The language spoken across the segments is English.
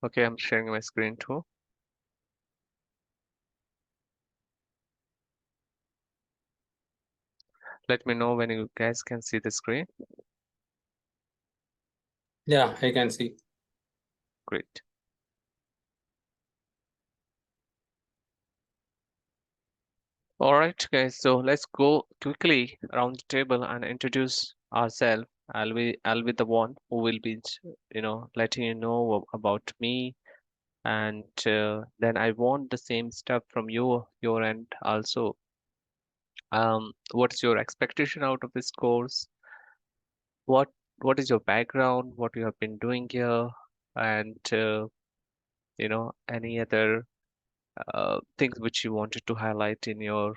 Okay, I'm sharing my screen too. Let me know when you guys can see the screen. Yeah, I can see. Great. All right, guys. So let's go quickly around the table and introduce ourselves. I'll be the one who will be, letting you know about me, and then I want the same stuff from your end also. What's your expectation out of this course? What what is your background? What you have been doing here, and any other things which you wanted to highlight in your,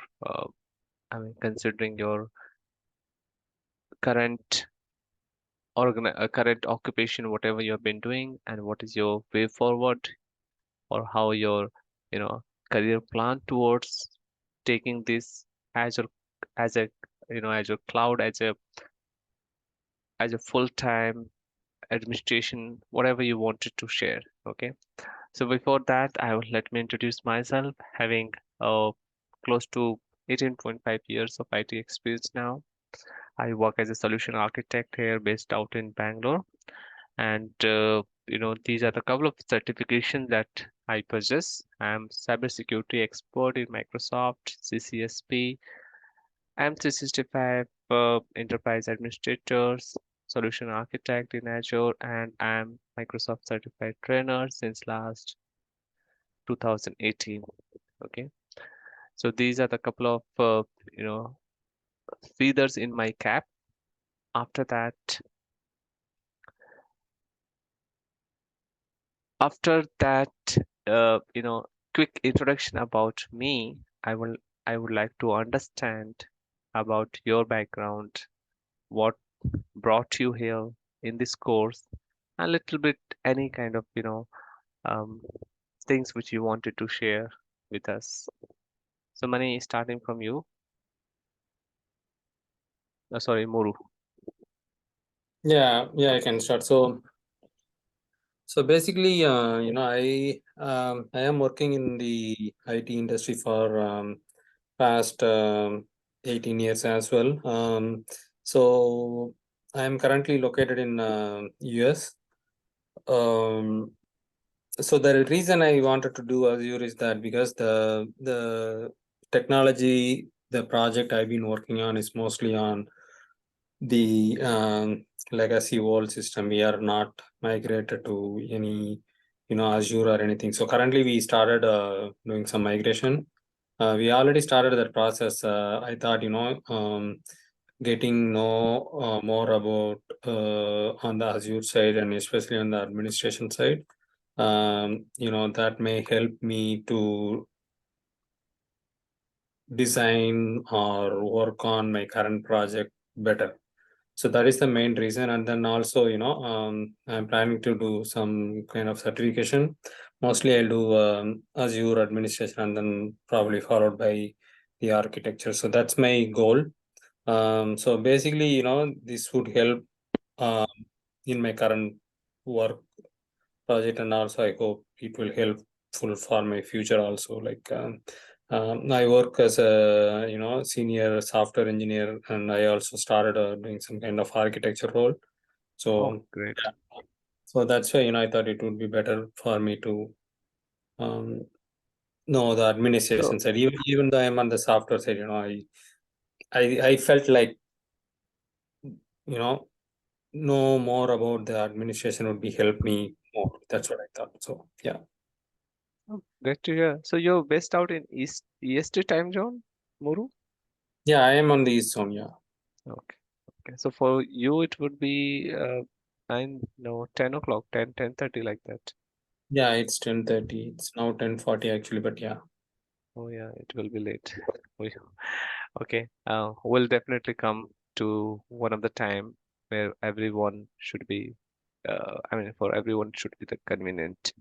considering your current current occupation, whatever you have been doing, and what is your way forward, or how your, you know, career plan towards taking this Azure as a, Azure cloud as a full-time administration, whatever you wanted to share. Okay. So before that, let me introduce myself, having close to 18.5 years of IT experience now. I work as a solution architect here based out in Bangalore. And these are the couple of certifications that I possess. I'm cybersecurity expert in Microsoft, CCSP, M365 enterprise administrators, solution architect in Azure, and I'm Microsoft certified trainer since last 2018. Okay, so these are the couple of you know feathers in my cap. After that, after that, uh, you know, quick introduction about me. I would like to understand about your background, what brought you here in this course, a little bit any kind of um, things which you wanted to share with us. So, Mani, starting from you. Sorry, Muru. Yeah, I can start. So basically, I am working in the IT industry for past 18 years as well. So I am currently located in US. Um, so the reason I wanted to do Azure is that because the technology, the project I've been working on is mostly on the legacy old system. We are not migrated to any Azure or anything. So currently we started doing some migration. We already started that process. I thought getting know more about on the Azure side, and especially on the administration side, that may help me to design or work on my current project better. So that is the main reason. And then also, I'm planning to do some kind of certification. Mostly I'll do Azure administration, and then probably followed by the architecture. So that's my goal. So basically, this would help um, in my current work project, and also I hope it will help full for my future also. Like I work as a senior software engineer, and I also started doing some kind of architecture role. Oh, So great. yeah, so that's why I thought it would be better for me to um, know the So, administration side. Even though I'm on the software side, I felt like you know more about the administration would be help me more. That's what I thought. So yeah. oh, great to hear. So you're based out in EST time zone, Muru? Yeah, I am on the East Zone. Yeah. Okay. Okay. So for you, it would be 10 o'clock, 10:30 like that. Yeah, it's 10:30. It's now 10:40 actually, but yeah. Oh yeah, it will be late. We- Okay. We'll definitely come to one of the time where everyone should be, for everyone should be the convenient.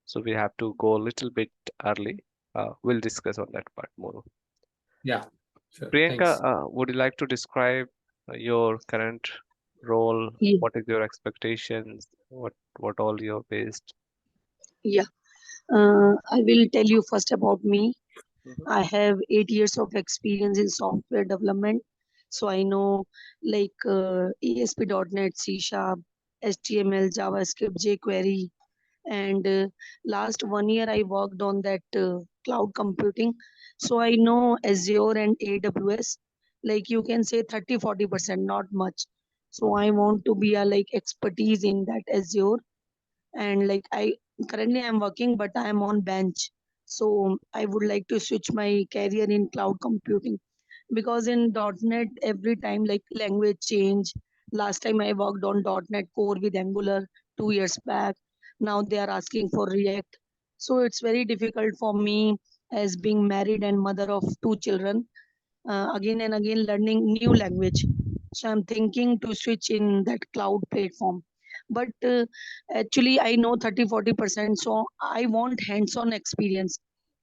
So we have to go a little bit early. We'll discuss on that part more. Yeah, sure. Priyanka, Thanks. would you like to describe your current role? Ye- What is your expectations? What all you're based? Yeah, I will tell you first about me. Hmm. I have 8 years of experience in software development. So I know like ASP.NET, C Sharp, HTML, JavaScript, jQuery, and last 1 year I worked on that cloud computing. So I know Azure and AWS. Like you can say 30-40%, not much. So Hmm. I want to be a like expertise in that Azure, and like I currently I'm working but I'm on bench, so I would like to switch my career in cloud computing, because in .NET every time like language change. Last time I worked on .NET core with Angular 2 years back. Now they are asking for React. So it's very difficult for me as being married and mother of two children, again and again learning new language. So I'm thinking to switch in that cloud platform. But actually I know 30-40%, so I want hands-on experience.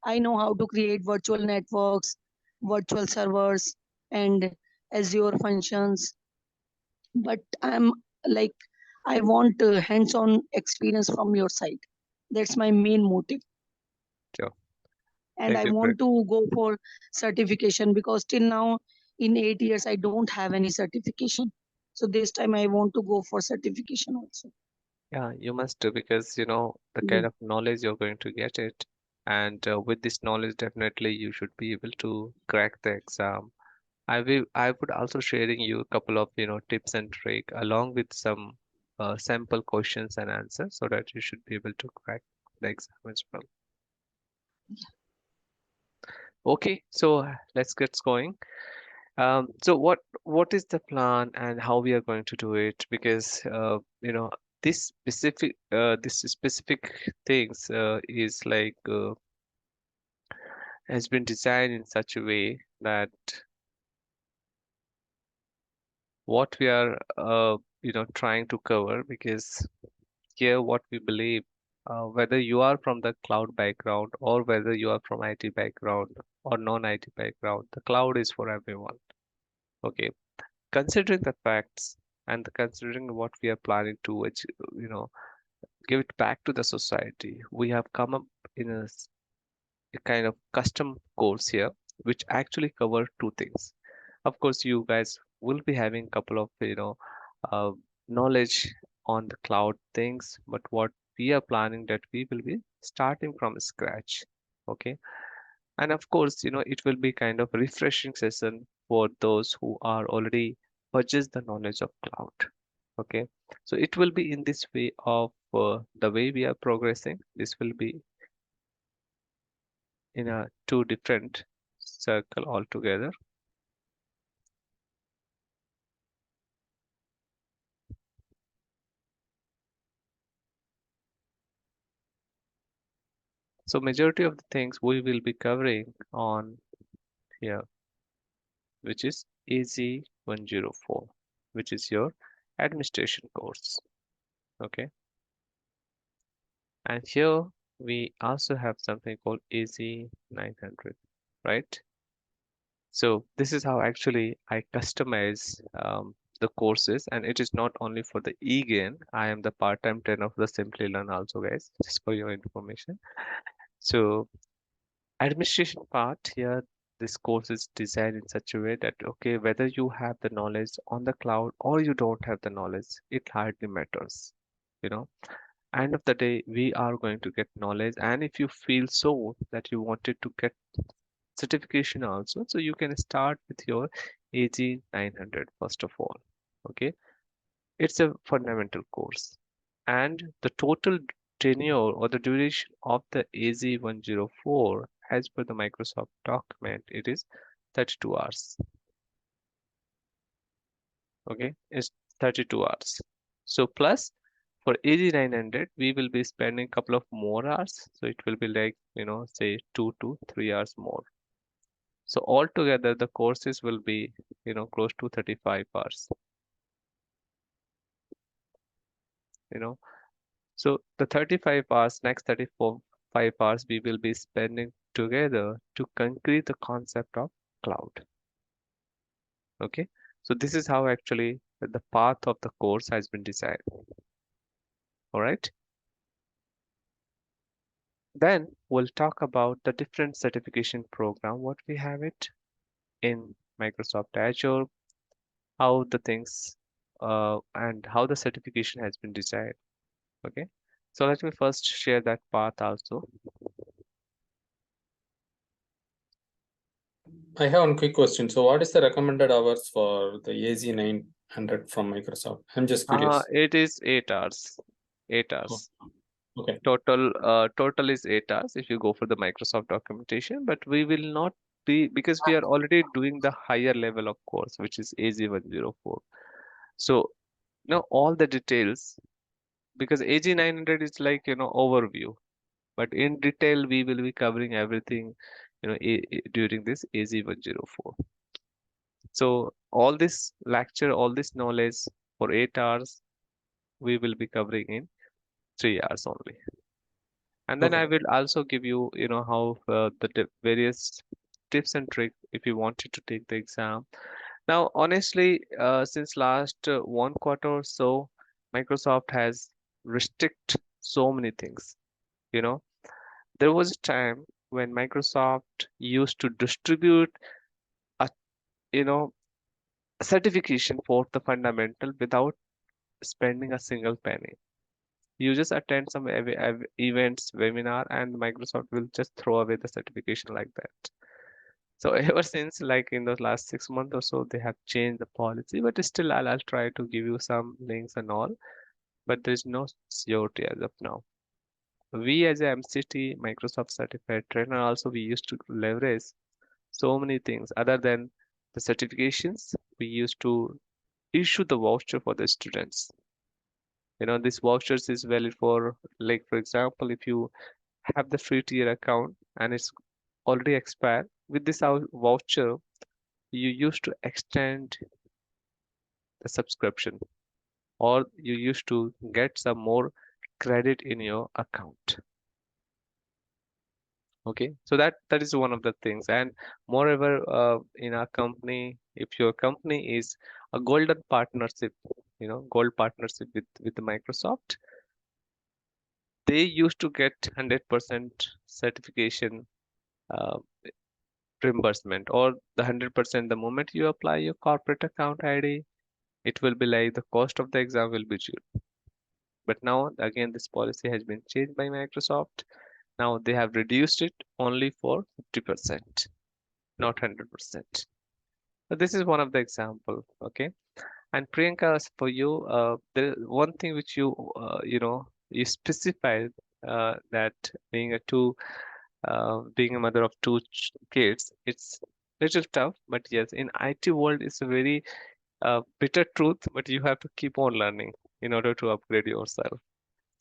I know how to create virtual networks, virtual servers, and Azure functions. But I'm like, I want hands-on experience from your side. That's my main motive. Sure. And Thank I you, Greg. want to go for certification, because till now in 8 years I don't have any certification. So this time I want to go for certification also. Yeah, you must do because you know the Yeah. kind of knowledge you're going to get it, and with this knowledge, definitely you should be able to crack the exam. I would also sharing you a couple of tips and trick along with some sample questions and answers so that you should be able to crack the exam as well. Okay, so let's get going. So what is the plan and how we are going to do it? Because this specific things is like has been designed in such a way that what we are trying to cover. Because here what we believe, whether you are from the cloud background or whether you are from IT background or non-IT background, the cloud is for everyone. Okay, considering the facts and considering what we are planning to you know give it back to the society, we have come up in a kind of custom course here which actually cover two things. Of course you guys will be having a couple of uh, knowledge on the cloud things, but what we are planning that we will be starting from scratch. Okay, and of course it will be kind of a refreshing session for those who are already purchased the knowledge of cloud. Okay, so it will be in this way of the way we are progressing. This will be in a two different circle altogether. So majority of the things we will be covering on here, which is AZ104, which is your administration course. Okay, and here we also have something called AZ900, right? So this is how actually I customize the courses, and it is not only for the e-gain. I am the part-time trainer of the Simply Learn also, guys, just for your information. So administration part here, this course is designed in such a way that okay, whether you have the knowledge on the cloud or you don't have the knowledge, it hardly matters. You know, end of the day, we are going to get knowledge, and if you feel so that you wanted to get certification also, so you can start with your AG 900 first of all. Okay, it's a fundamental course, and the total tenure or the duration of the AZ 104 as per the Microsoft document, it is 32 hours. Okay, it's 32 hours. So plus for AZ 900 we will be spending a couple of more hours, so it will be like say 2 to 3 hours more. So altogether, the courses will be, close to 35 hours, you know. So the 35 hours, next 34 5 hours we will be spending together to concrete the concept of cloud. Okay. So this is how actually the path of the course has been designed. All right. Then we'll talk about the different certification program, what we have it in Microsoft Azure, how the things and how the certification has been designed. Okay, so let me first share that path also. I have one quick question. So, what is the recommended hours for the AZ900 from Microsoft? I'm just curious. It is 8 hours. Eight Oh, hours. okay. Total is 8 hours if you go for the Microsoft documentation, but we will not be because we are already doing the higher level of course, which is AZ104. So all the details because AG900 is like overview, but in detail we will be covering everything during this AZ104. So all this lecture, all this knowledge for 8 hours we will be covering in 3 hours only. And then I Okay. will also give you, how the various tips and tricks if you wanted to take the exam. Now, honestly, since last 1 quarter or so, Microsoft has restrict so many things. You know, there was a time when Microsoft used to distribute a, you know, certification for the fundamental without spending a single penny. You just attend some events, webinar, and Microsoft will just throw away the certification like that. So ever since, like in the last 6 months or so, they have changed the policy. But still, I'll try to give you some links and all. But there is no surety as of now. We as a MCT Microsoft certified trainer also we used to leverage so many things other than the certifications. We used to issue the voucher for the students. This vouchers is valid for, like for example, if you have the free tier account and it's already expired, with this voucher you used to extend the subscription or you used to get some more credit in your account. Okay, so that is one of the things. And moreover, in our company, if your company is a golden partnership, gold partnership with the Microsoft, they used to get 100% certification uh, reimbursement, or the 100% the moment you apply your corporate account ID, it will be like the cost of the exam will be zero. But now again, this policy has been changed by Microsoft. Now they have reduced it only for 50%, not 100%. So this is one of the example. Okay, and Priyanka, as for you, the one thing which you specified that being a mother of two kids, it's little tough. But yes, in IT world, it's a very bitter truth. But you have to keep on learning in order to upgrade yourself.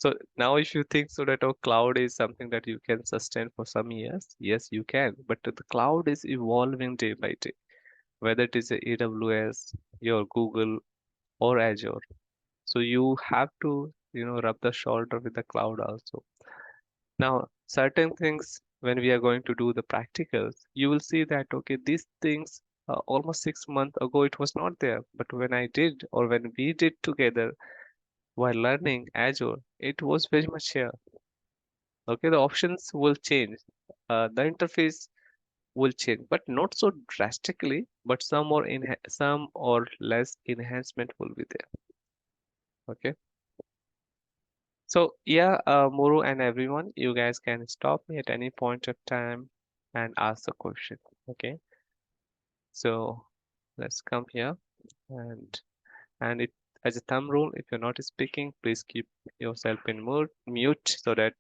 So now, if you think so that cloud is something that you can sustain for some years, yes, you can. But the cloud is evolving day by day, whether it is a AWS, your Google, or Azure. So you have to, rub the shoulder with the cloud also. Now, certain things when we are going to do the practicals, you will see that okay, these things almost 6 months ago it was not there, but when I did or when we did together while learning Azure, it was very much here. Okay, the options will change, the interface will change, but not so drastically, but some or less enhancement will be there. Okay, so yeah, Muru and everyone, you guys can stop me at any point of time and ask a question. Okay, so let's come here and it as a thumb rule, if you're not speaking, please keep yourself in mute so that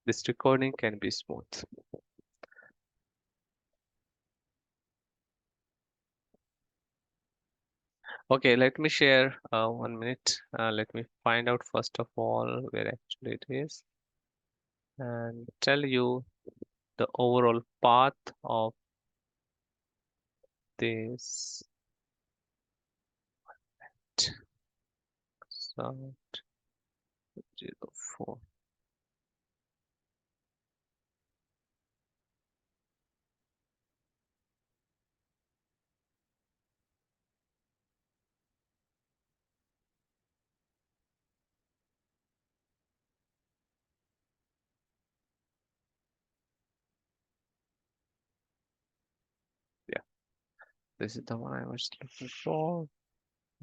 this recording can be smooth. Okay, let me share 1 minute. Let me find out first of all where actually it is and tell you the overall path of this sub 04. This is the one I was looking for,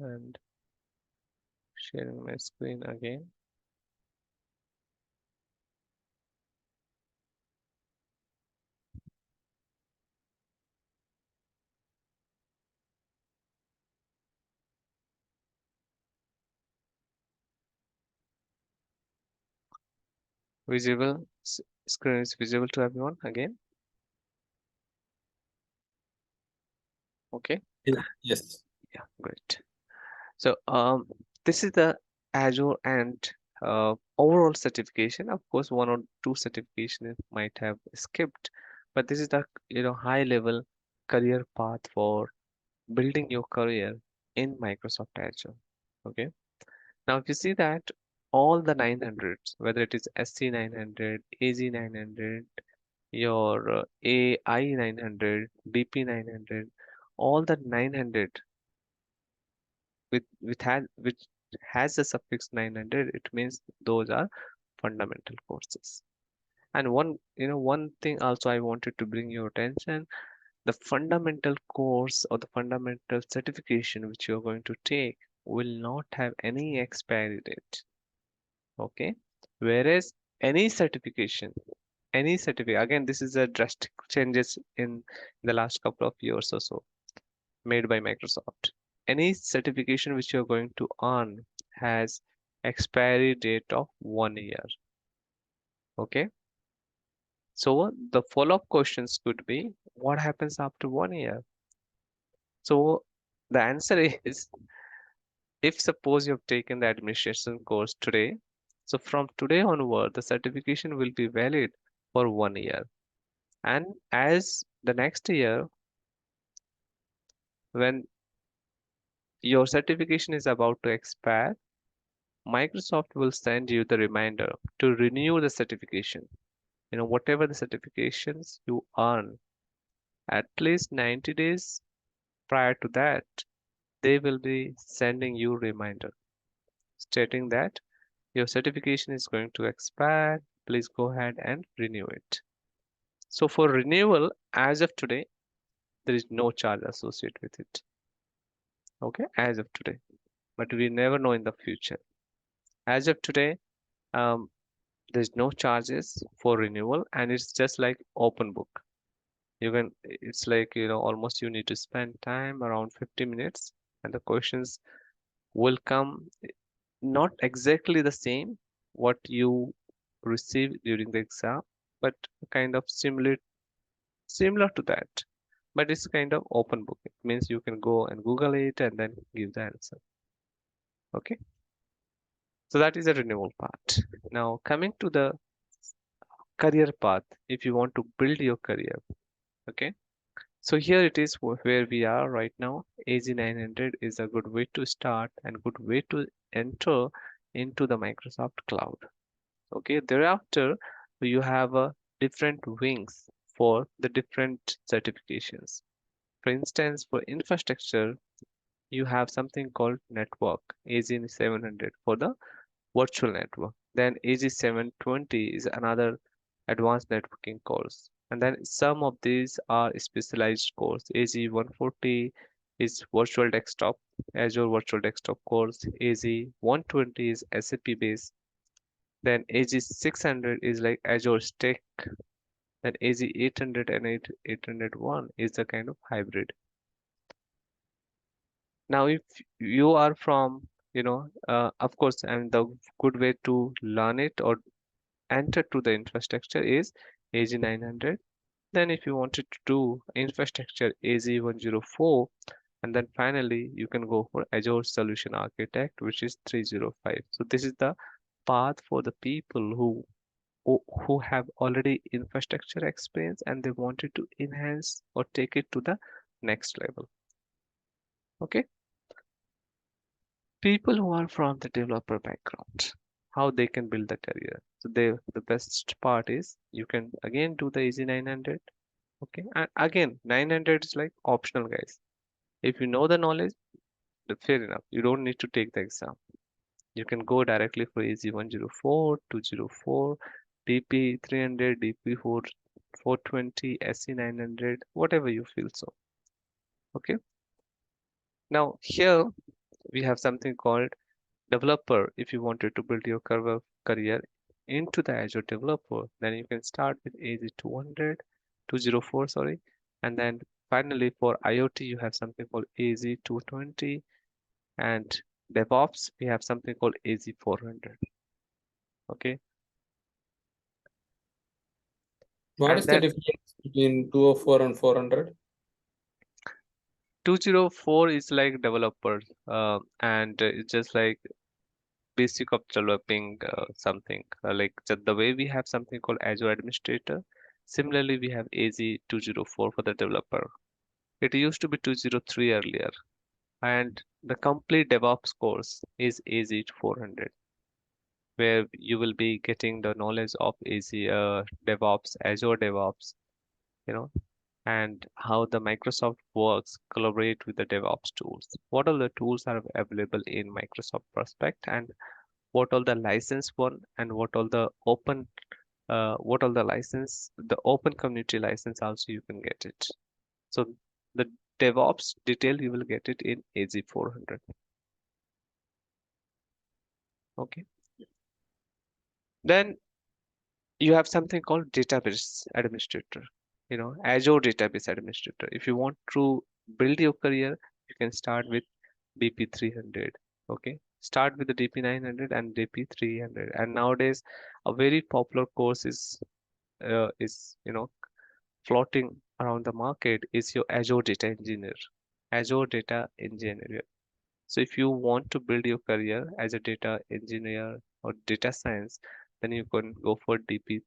and sharing my screen again. Visible screen is visible to everyone again. Okay. Yeah. Yes. Yeah, great. So this is the Azure and overall certification. Of course, one or two certification might have skipped, but this is the high level career path for building your career in Microsoft Azure. Okay. Now, if you see that all the 900s, whether it is SC 900, AZ 900, your AI 900, DP 900, all the 900 which has the suffix 900, it means those are fundamental courses. And one thing also I wanted to bring your attention, the fundamental course or the fundamental certification which you're going to take will not have any expiry date. Okay. Whereas any certification, any certificate, again, this is a drastic changes in the last couple of years or so made by Microsoft. Any certification which you're going to earn has expiry date of 1 year. Okay. So the follow-up questions could be, what happens after 1 year? So the answer is, if suppose you've taken the administration course today, so from today onward, the certification will be valid for 1 year. And as the next year, when your certification is about to expire, Microsoft will send you the reminder to renew the certification. Whatever the certifications you earn, at least 90 days prior to that, they will be sending you reminder stating that your certification is going to expire. Please go ahead and renew it. So for renewal, as of today, there is no charge associated with it. Okay, as of today. But we never know in the future. As of today, um, there's no charges for renewal, and it's just like open book. It's like, almost you need to spend time around 50 minutes, and the questions will come not exactly the same what you receive during the exam, but kind of similar to that. But it's kind of open book. It means you can go and Google it and then give the answer. Okay. So that is the renewal part. Now coming to the career path, if you want to build your career. Okay. So here it is where we are right now. AZ900 is a good way to start and good way to enter into the Microsoft Cloud. Okay, thereafter you have different wings for the different certifications. For instance, for infrastructure, you have something called network, AZ700 for the virtual network. Then AZ720 is another advanced networking course. And then some of these are specialized course. AZ140 is virtual desktop, Azure virtual desktop course. AZ120 is SAP based. Then AZ600 is like Azure Stack. Then AZ800 and 801 is a kind of hybrid. Now, if you are from, of course, and the good way to learn it or enter to the infrastructure is AZ900. Then if you wanted to do infrastructure, AZ104, and then finally you can go for Azure Solution Architect, which is 305. So this is the path for the people who have already infrastructure experience and they wanted to enhance or take it to the next level. Okay. People who are from the developer background, how they can build the career. So the best part is you can again do the easy 900. Okay, and again 900 is like optional, guys. If you know the knowledge, fair enough, you don't need to take the exam. You can go directly for easy 104, 204, DP 300, DP 4 420, SC 900, whatever you feel so. Okay. Now here we have something called developer. If you wanted to build your career into the Azure developer, then you can start with AZ 204, sorry, and then finally for IoT you have something called AZ 220, and DevOps we have something called AZ 400. Okay, What and is the then difference between 204 and 400? 204 is like developer, and it's just like basic of developing something. Like the way we have something called Azure Administrator, similarly we have AZ 204 for the developer. It used to be 203 earlier, and the complete DevOps course is AZ 400, where you will be getting the knowledge of DevOps, Azure DevOps, you know, and how the Microsoft works, collaborate with the DevOps tools. What all the tools are available in Microsoft Prospect, and what all the license one, and what all the license, the open community license also you can get it. So the DevOps detail you will get it in AZ 400. Okay. Then you have something called database administrator, Azure database administrator. If you want to build your career, you can start with DP 300. Okay, start with the DP 900 and DP 300. And nowadays a very popular course is floating around the market is your Azure data engineer. Azure data engineer. So if you want to build your career as a data engineer or data science, then you can go for DP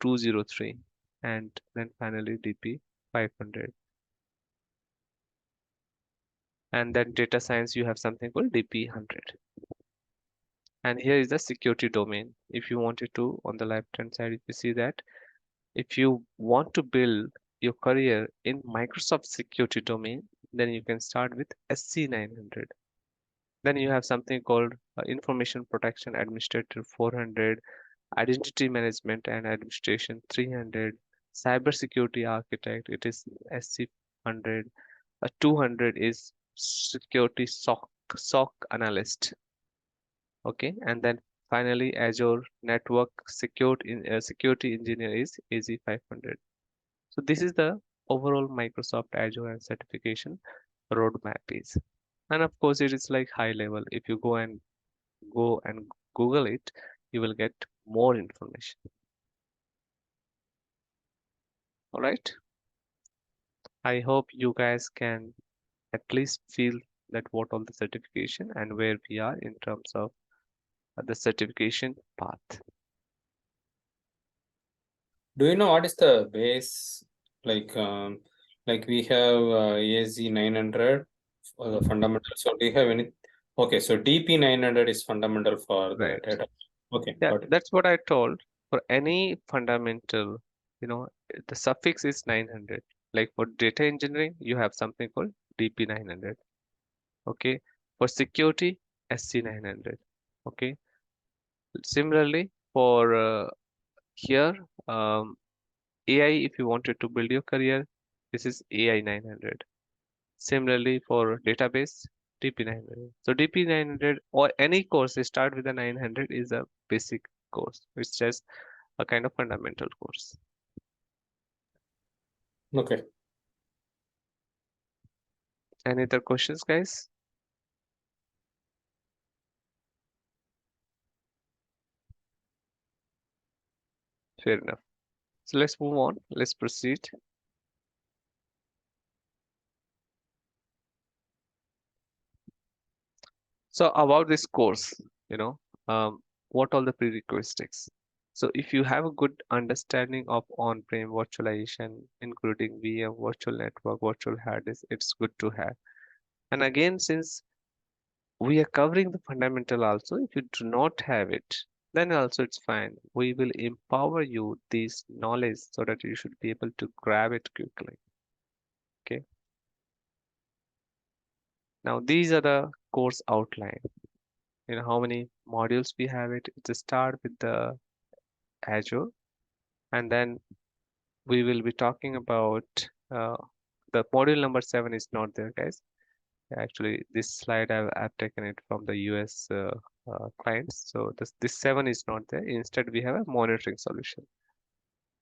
203 and then finally DP 500. And then data science, you have something called DP 100. And here is the security domain. If you wanted to, on the left hand side, if you see that, if you want to build your career in Microsoft security domain, then you can start with SC 900. Then you have something called Information Protection Administrator 400, Identity Management and Administration 300, Cybersecurity Architect, it is SC 100, 200 is Security SOC Analyst. Okay, and then finally Azure Network Security Engineer is AZ 500. So this is the overall Microsoft Azure and certification roadmap is. And of course, it is like high level. If you go and Google it, you will get more information. All right. I hope you guys can at least feel that what all the certification and where we are in terms of the certification path. Do you know what is the base? Like, like we have AZ 900 for the fundamental. So do you have any? Okay, so DP 900 is fundamental for the Right. data. Okay, Yeah, got it. that's what I told. For any fundamental, the suffix is 900. Like for data engineering, you have something called DP 900. Okay. For security, SC 900. Okay. Similarly, for here, AI, if you wanted to build your career, this is AI 900. Similarly, for database, DP 900. So DP 900 or any course start with a 900 is a basic course. It's just a kind of fundamental course. Okay. Any other questions, guys? Fair enough. So let's move on. Let's proceed. So about this course, what all the prerequisites? So if you have a good understanding of on-prem virtualization, including VM, virtual network, virtual hard disk, it's good to have. And again, since we are covering the fundamental also, if you do not have it, then also it's fine. We will empower you this knowledge so that you should be able to grab it quickly. Okay. Now these are the course outline. How many modules we have it. It's a start with the Azure, and then we will be talking about The module number 7 is not there, guys. Actually, this slide I've taken it from the US clients. So this 7 is not there. Instead, we have a monitoring solution.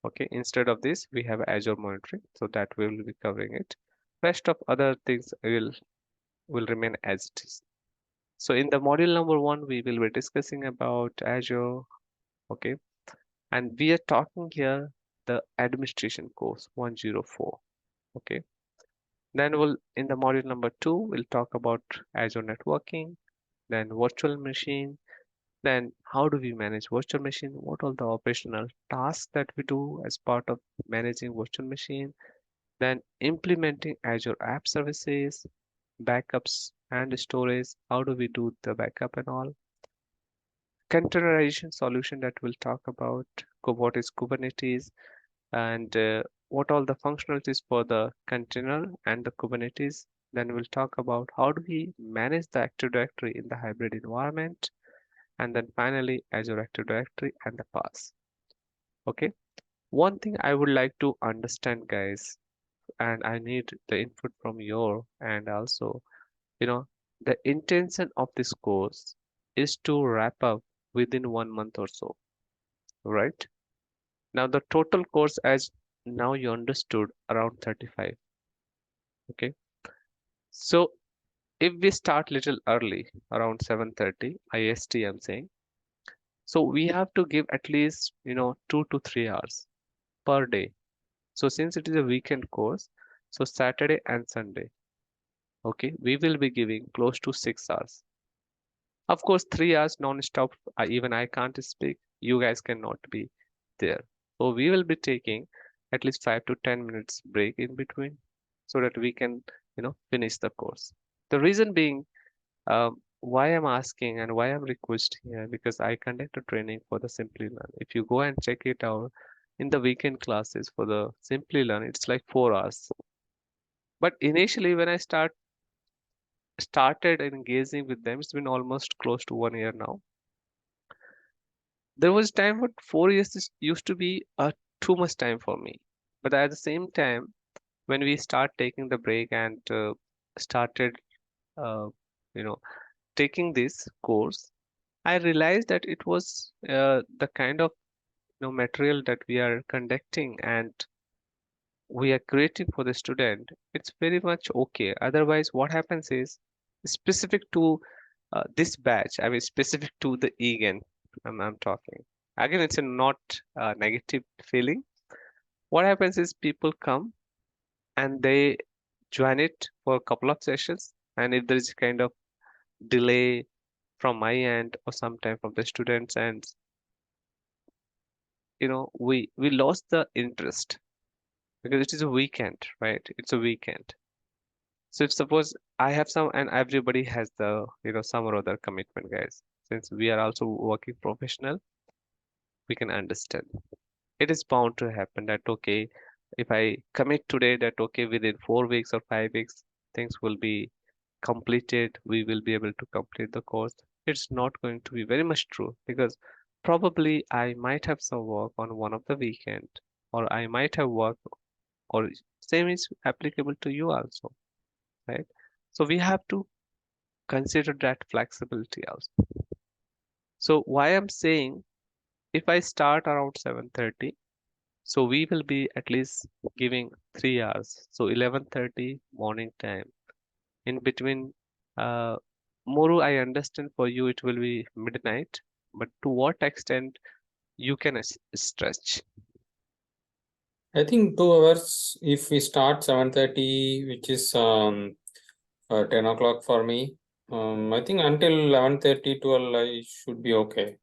Okay, instead of this, we have Azure monitoring. So that we will be covering it. Rest of other things will remain as it is. So in the module number 1, we will be discussing about Azure. Okay, and we are talking here the administration course 104. Okay, then we'll in the module number 2, we'll talk about Azure networking, then virtual machine, then how do we manage virtual machine, what are the operational tasks that we do as part of managing virtual machine, then implementing Azure app services, backups and storage, how do we do the backup and all, containerization solution that we'll talk about, what is Kubernetes, and what all the functionalities for the container and the Kubernetes. Then we'll talk about how do we manage the Active Directory in the hybrid environment, and then finally Azure Active Directory and the pass. Okay, one thing I would like to understand, guys, and I need the input from your and also, you know, the intention of this course is to wrap up within 1 month or so, right? Now the total course, as now you understood, around 35. Okay, so if we start little early, around 7:30 IST, I'm saying, so we have to give at least 2 to 3 hours per day. So since it is a weekend course, so Saturday and Sunday, okay, we will be giving close to 6 hours. Of course, 3 hours non-stop. Even I can't speak. You guys cannot be there. So we will be taking at least 5 to 10 minutes break in between, so that we can finish the course. The reason being, why I'm asking and why I'm requesting here, because I conduct a training for the Simply Learn. If you go and check it out in the weekend classes for the Simply Learn, it's like 4 hours. But initially, when I started engaging with them, it's been almost close to 1 year now. There was time when 4 years used to be too much time for me. But at the same time, when we start taking the break and started, uh, you know, taking this course, I realized that it was the kind of material that we are conducting and we are creating for the student. It's very much okay. Otherwise, what happens is specific to this batch. I mean, specific to the EGAN. I'm talking. Again, it's a not negative feeling. What happens is people come and they join it for a couple of sessions, and if there is a kind of delay from my end or sometime from the students, and we lost the interest because it is a weekend, right? It's a weekend. So if suppose I have some and everybody has the some or other commitment, guys. Since we are also working professional, we can understand. It is bound to happen that okay, if I commit today that okay, within 4 weeks or 5 weeks, things will be completed. We will be able to complete the course. It's not going to be very much true because probably I might have some work on one of the weekend, or I might have work, or same is applicable to you also, right? So we have to consider that flexibility also. So why I'm saying if I start around 7:30, so we will be at least giving 3 hours. So 11:30 morning time. In between, uh, Moru, I understand for you it will be midnight, but to what extent you can stretch? I think 2 hours. If we start 7:30, which is 10 o'clock for me. I think until 11:30, 12, I should be okay.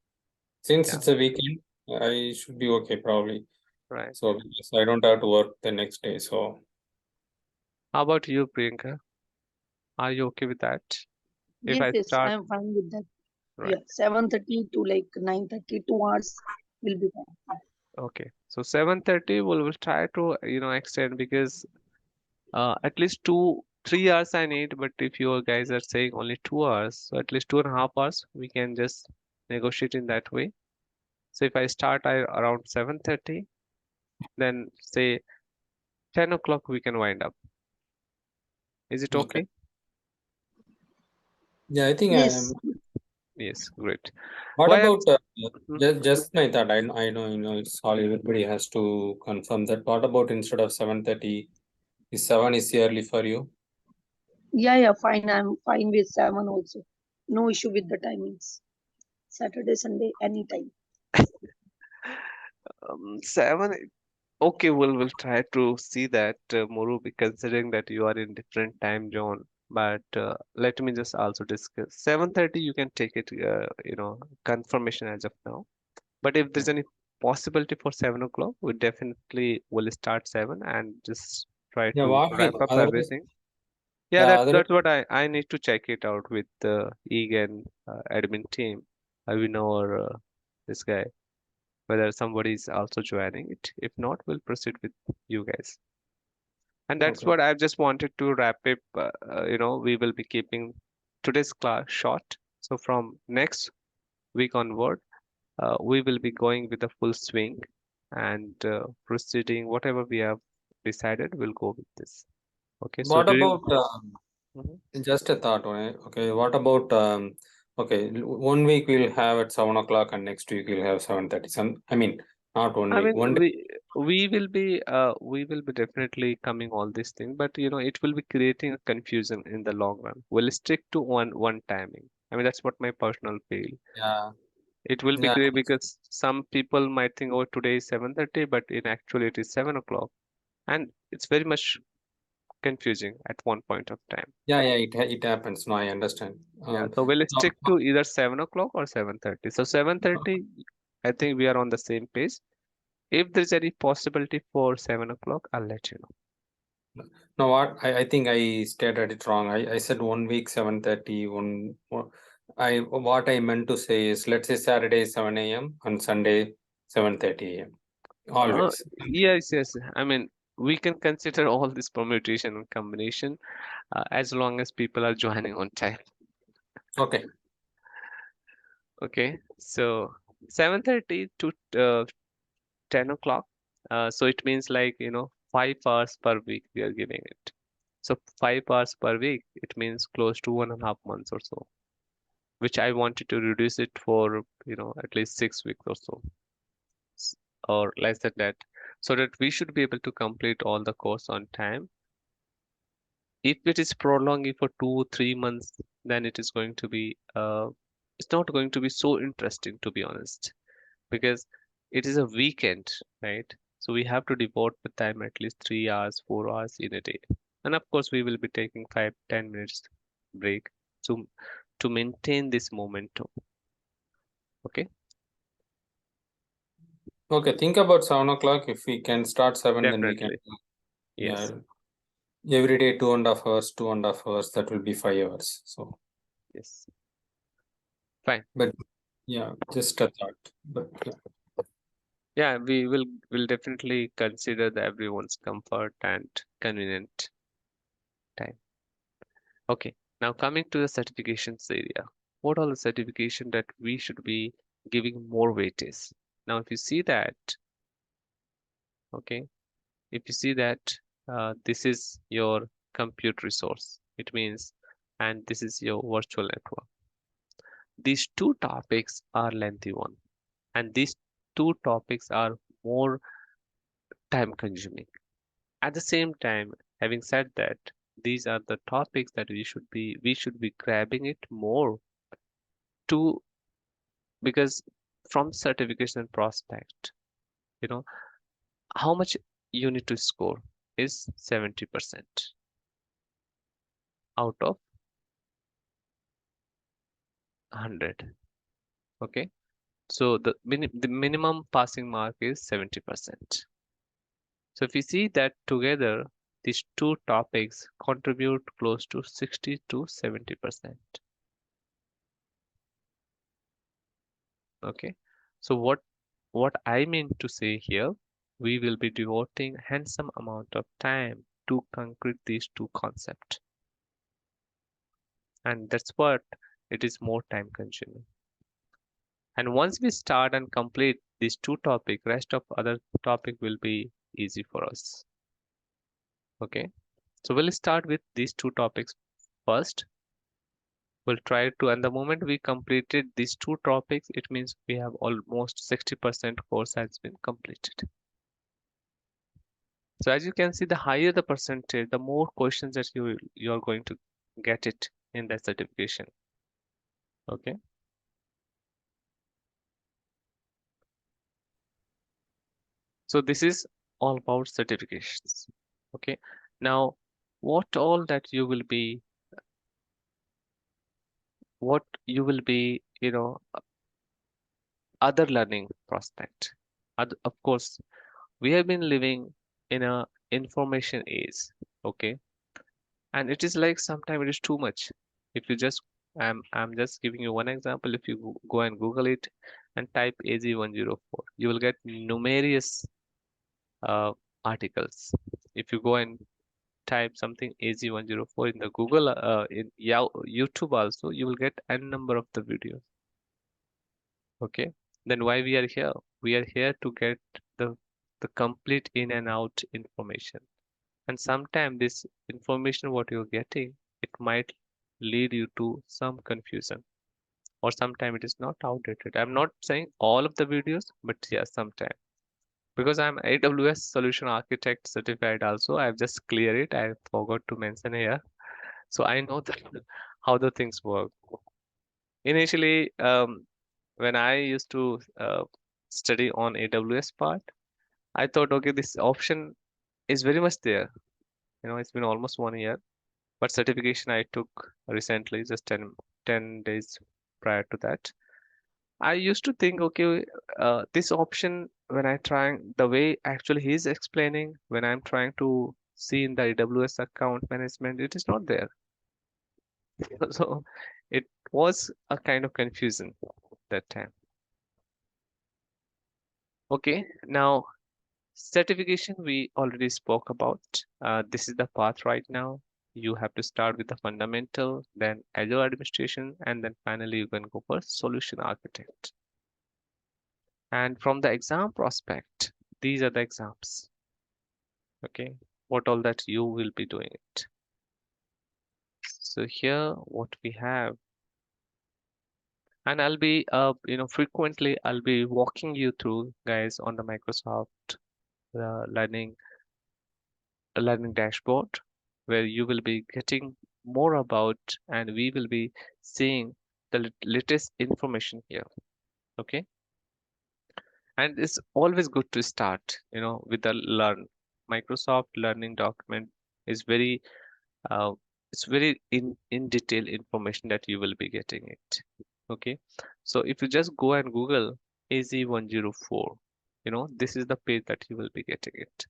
Since Yeah, it's a weekend, I should be okay probably. right. So because I don't have to work the next day. So How about you, Priyanka? Are you okay with that? If Yes, I yes, start, I'm fine with that. right? Yeah, 7:30 to like 9:30, 2 hours will be fine. Okay. So 7:30 we'll try to extend because at least 3 hours I need, but if you guys are saying only 2 hours, so at least 2.5 hours, we can just negotiate in that way. So if I start around 7:30, then say 10 o'clock we can wind up. Is it Okay. okay? Yeah, I think Yes. Yes, great. what Why I'm about Mhm. just my thought? I know it's all everybody has to confirm that. What about instead of 7:30, is 7 is early for you? Yeah, fine. I'm fine with 7 also. No issue with the timings. Saturday, Sunday, anytime. 7. Okay, we'll try to see that, Murubi, considering that you are in different time zone. But let me just also discuss 7:30. You can take it, confirmation as of now. But if there's any possibility for 7 o'clock, we definitely will start 7 and just try Yeah, to what wrap will up otherwise? everything. Yeah, Yeah, that's otherwise. what I need to check it out with the EGAN admin team. We know this guy whether somebody is also joining it. If not, we'll proceed with you guys. And that's Okay. what I just wanted to wrap up. We will be keeping today's class short. So from next week onward, we will be going with a full swing and proceeding whatever we have decided. We'll go with this. Okay. So What during about Mhm. just a thought, okay? Okay, what about okay, 1 week we'll have at 7 o'clock and next week we'll have 7:30. I mean, not one I week, mean, one day. we will be definitely coming all these things, but it will be creating a confusion in the long run. We'll stick to one timing. I mean, that's what my personal feel. Yeah, It will be yeah, great because some people might think, oh, today is 7:30, but in actually it is 7 o'clock, and it's very much confusing at one point of time. yeah. It happens. No, I understand. Yeah, so we'll No, stick to either 7 o'clock or 7:30. So 7:30, I think we are on the same page. If there's any possibility for 7 o'clock, I'll let you know. no, what I think I stated it wrong. I said 1 week 7:30. I what I meant to say is let's say Saturday 7 a.m. and Sunday 7:30 a.m. Uh, Always. yes, yes. I mean, we can consider all this permutation and combination as long as people are joining on time. Okay. Okay, so 7:30 to 10 o'clock. So it means, like, 5 hours per week we are giving it. So 5 hours per week, it means close to 1.5 months or so, which I wanted to reduce it for, at least 6 weeks or so, s- or less than that, so that we should be able to complete all the course on time. If it is prolonging for 2 3 months, then it's not going to be so interesting, to be honest, because it is a weekend, right? So we have to devote the time at least 3 hours 4 hours in a day, and of course we will be taking 5 10 minutes break to maintain this momentum. Okay, Okay. Think about 7 o'clock. If we can start 7, then we can. definitely. Yeah. Yes, Every day 2.5 hours, 2.5 hours, that will be 5 hours. So, yes, fine. but yeah, just a thought. But yeah. Yeah, will definitely consider everyone's comfort and convenient time. Okay, now coming to the certifications area. What are the certification that we should be giving more weightage? Now, if you see that, okay, if you see that this is your compute resource, it means, and this is your virtual network. These two topics are lengthy one, and these two topics are more time consuming. At the same time, having said that, these are the topics that we should be grabbing it more to, because from certification prospect, you know how much you need to score is 70% out of 100. Okay, so the minimum passing mark is 70%. So if you see that together, these two topics contribute close to 60 to 70%. Okay, so what I mean to say here, we will be devoting handsome amount of time to concrete these two concepts, and that's what it is more time consuming. And once we start and complete these two topic, rest of other topic will be easy for us. Okay, So we'll start with these two topics first. We'll try to, and the moment we completed these two topics, it means we have almost 60% course has been completed. So as you can see, the higher the percentage, the more questions that you're going to get it in that certification. Okay. So this is all about certifications. Okay. Now, what all that what you will be, other learning prospect. Of course, we have been living in a information age. Okay. And it is like sometimes it is too much. If you just, I'm just giving you one example. If you go and Google it and type AG104, you will get numerous uh, articles. If you go and type something AG104 in the Google, in YouTube also, you will get n number of the videos. Okay, then why we are here? We are here to get the the complete in and out information. And sometimes this information what you're getting, it might lead you to some confusion, or sometimes it is not outdated. I'm not saying all of the videos, but yeah, sometimes. Because I'm AWS Solution Architect certified also, I've just clear it. I forgot to mention here. So I know that how the things work. Initially, when I used to study on AWS part, I thought, okay, this option is very much there. It's been almost 1 year, but certification I took recently, just 10 days prior to that. I used to think, okay, this option, when I trying the way actually he's explaining, when I'm trying to see in the AWS account management, it is not there. So it was a kind of confusion that time. Okay, now certification we already spoke about. This is the path right now. You have to start with the fundamental, then Azure administration, and then finally you can go for solution architect. And from the exam prospect, these are the exams. Okay, what all that you will be doing it. So here what we have, and I'll be frequently I'll be walking you through guys on the Microsoft learning dashboard, where you will be getting more about, and we will be seeing the latest information here. Okay, and it's always good to start with the learn. Microsoft learning document is very uh, it's very in detail information that you will be getting it. Okay, so if you just go and Google AZ104, this is the page that you will be getting it.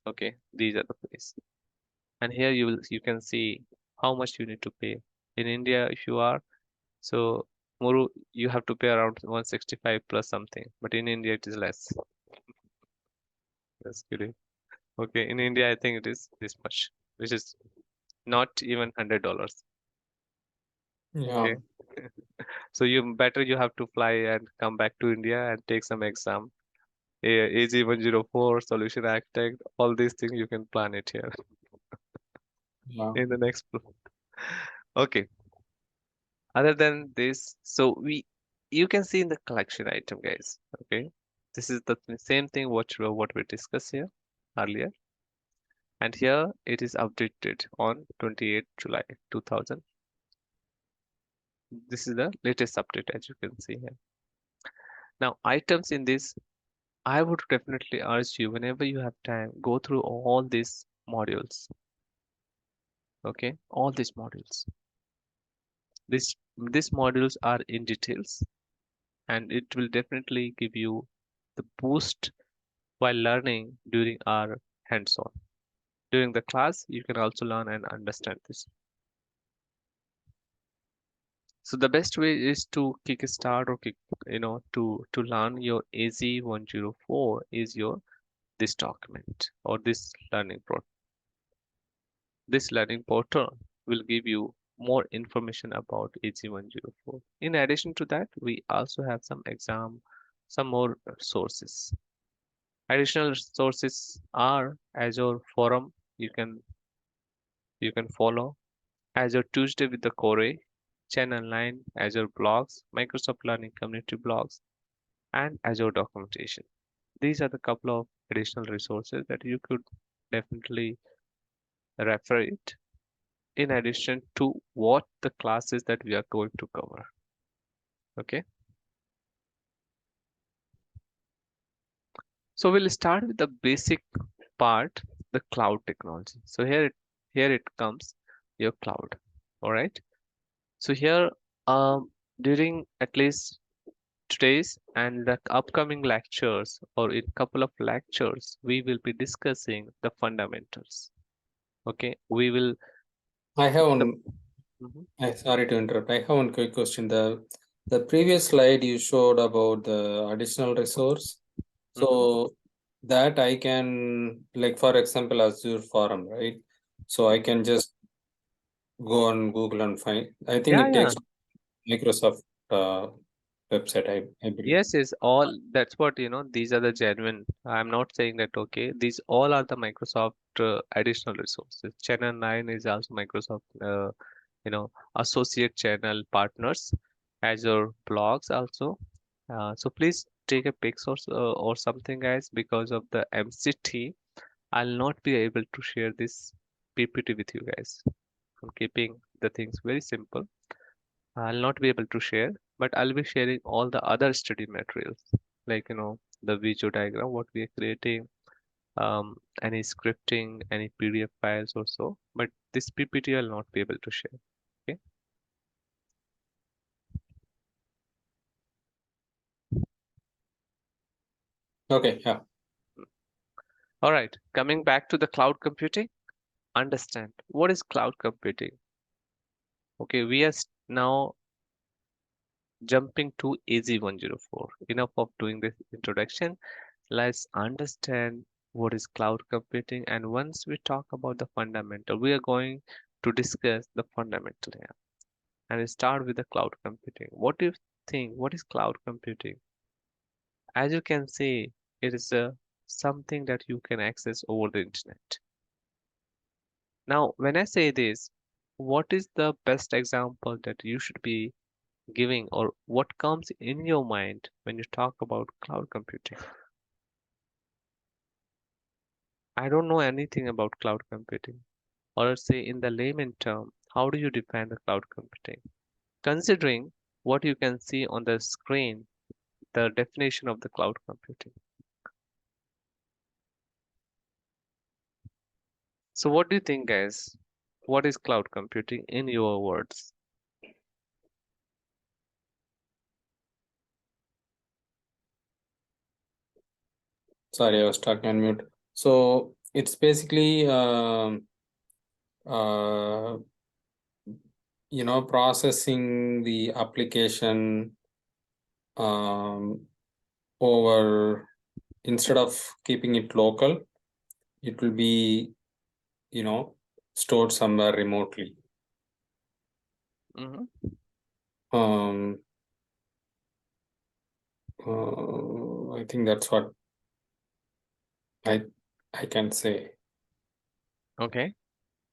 Okay, these are the place, and here you can see how much you need to pay in India. If you are, so Muru, you have to pay around 165 plus something, but in India it is less. That's good. Okay, in India I think it is this much, which is not even $100. Yeah, Okay, so you have to fly and come back to India and take some exam. AG104, solution architect, all these things you can plan it here yeah, in the next. Okay. Other than this, so you can see in the collection item, guys. Okay, this is the same thing what we discussed here earlier, and here it is updated on 28th July 2000. This is the latest update, as you can see here. Now, items in this, I would definitely urge you, whenever you have time, go through all these modules. Okay, all these modules. These modules are in details, and it will definitely give you the boost while learning during our hands-on. During the class, you can also learn and understand this. So the best way is to kickstart or to learn your AZ104 is your this document or this learning portal will give you more information about AZ104. In addition to that, we also have some more sources. Additional sources are Azure Forum. you can follow Azure Tuesday with the Core, Channel 9, Azure Blogs, Microsoft Learning Community Blogs, and Azure Documentation. These are the couple of additional resources that you could definitely refer it in addition to what the classes that we are going to cover. Okay. So we'll start with the basic part, the cloud technology. So here it comes, your cloud. All right. So here, during at least today's and the upcoming lectures, or in couple of lectures, we will be discussing the fundamentals. Okay, we will. I have The, one. Mhm, Sorry to interrupt. I have one quick question. The previous slide you showed about the additional resource. mhm. So that I can, like for example, Azure Forum, right? So I can just go on Google and find. I think Yeah, it yeah. takes Microsoft website, I believe. Yes, is all that's what these are the genuine. I'm not saying that okay, these all are the Microsoft additional resources. Channel 9 is also Microsoft associate channel partners, Azure blogs also. So please take a pics or something, guys, because of the MCT. I'll not be able to share this PPT with you guys. I'm keeping the things very simple. I'll not be able to share, but I'll be sharing all the other study materials, like the visual diagram, what we are creating, any scripting, any PDF files or so. But this PPT I'll not be able to share. Okay. Okay, yeah. All right. Coming back to the cloud computing, understand what is cloud computing. Okay, we are now jumping to AZ104. Enough of doing this introduction. Let's understand what is cloud computing. And once we talk about the fundamental, we are going to discuss the fundamental here. And start with the cloud computing. What do you think? What is cloud computing? As you can see, it is something that you can access over the internet. Now, when I say this, what is the best example that you should be giving, or what comes in your mind when you talk about cloud computing? I don't know anything about cloud computing. Or let's say in the layman term, how do you define the cloud computing? Considering what you can see on the screen, the definition of the cloud computing. So what do you think, guys? What is cloud computing in your words? Sorry, I was stuck on mute. So it's basically uh, processing the application over, instead of keeping it local, it will be stored somewhere remotely. Hmm. um I think that's what I I can say. Okay.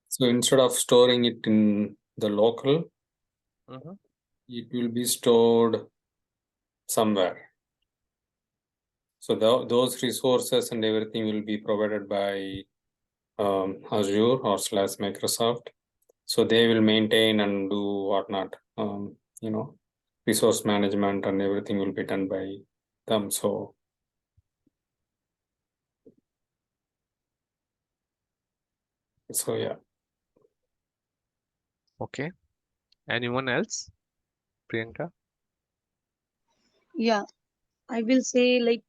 So instead of storing it in the local, Hmm. it will be stored somewhere. So those resources and everything will be provided by Azure or slash Microsoft. So they will maintain and do whatnot. Resource management and everything will be done by them. So yeah. Okay. Anyone else? Priyanka? Yeah, I will say like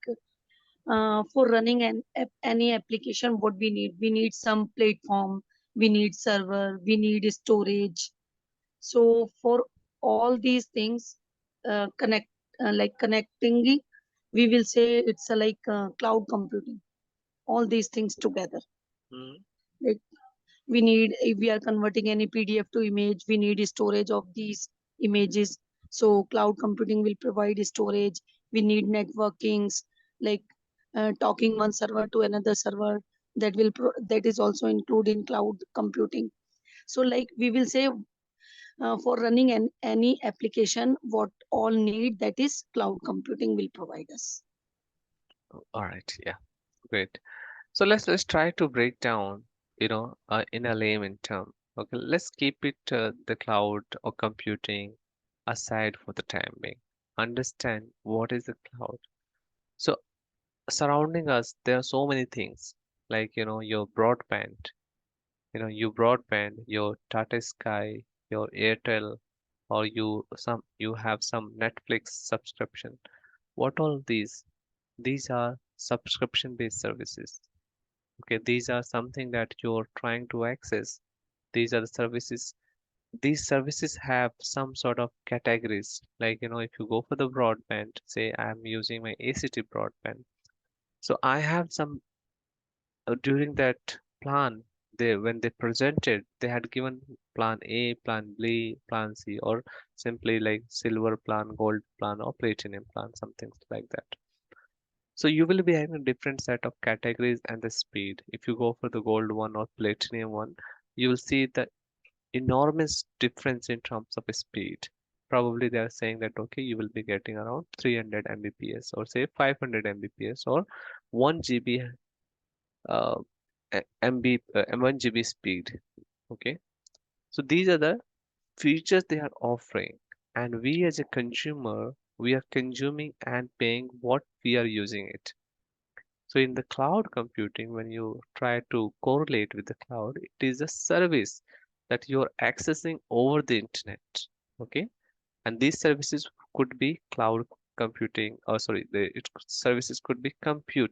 for running any application, what we need some platform, we need server, we need storage. So for all these things, connecting, we will say it's a cloud computing. All these things together. Mm-hmm. Like we need, if we are converting any PDF to image, we need storage of these images. So cloud computing will provide storage. We need networkings, like talking one server to another server. that is also included in cloud computing. So like we will say, for running any application, what all need, that is cloud computing will provide us. All right, yeah, great. So let's try to break down, in a layman term. Okay, let's keep it the cloud or computing aside for the time being. Understand what is the cloud. So surrounding us, there are so many things like your broadband, your Tata Sky, your Airtel, or you have some Netflix subscription. What all these? These are subscription based services. Okay, these are something that you're trying to access. These are the services. These services have some sort of categories. Like, if you go for the broadband, say I'm using my ACT broadband. So I have some during that plan, when they presented, they had given plan A, plan B, plan C, or simply like silver plan, gold plan, or platinum plan, something like that. So you will be having a different set of categories and the speed. If you go for the gold one or platinum one, you will see the enormous difference in terms of speed. Probably they are saying that okay, you will be getting around 300 Mbps or say 500 Mbps or 1 GB uh, M1 GB speed. Okay, so these are the features they are offering, and we as a consumer, we are consuming and paying what we are using it. So in the cloud computing, when you try to correlate with the cloud, it is a service that you're accessing over the internet. Okay. And these services could be cloud computing, or sorry, services could be compute.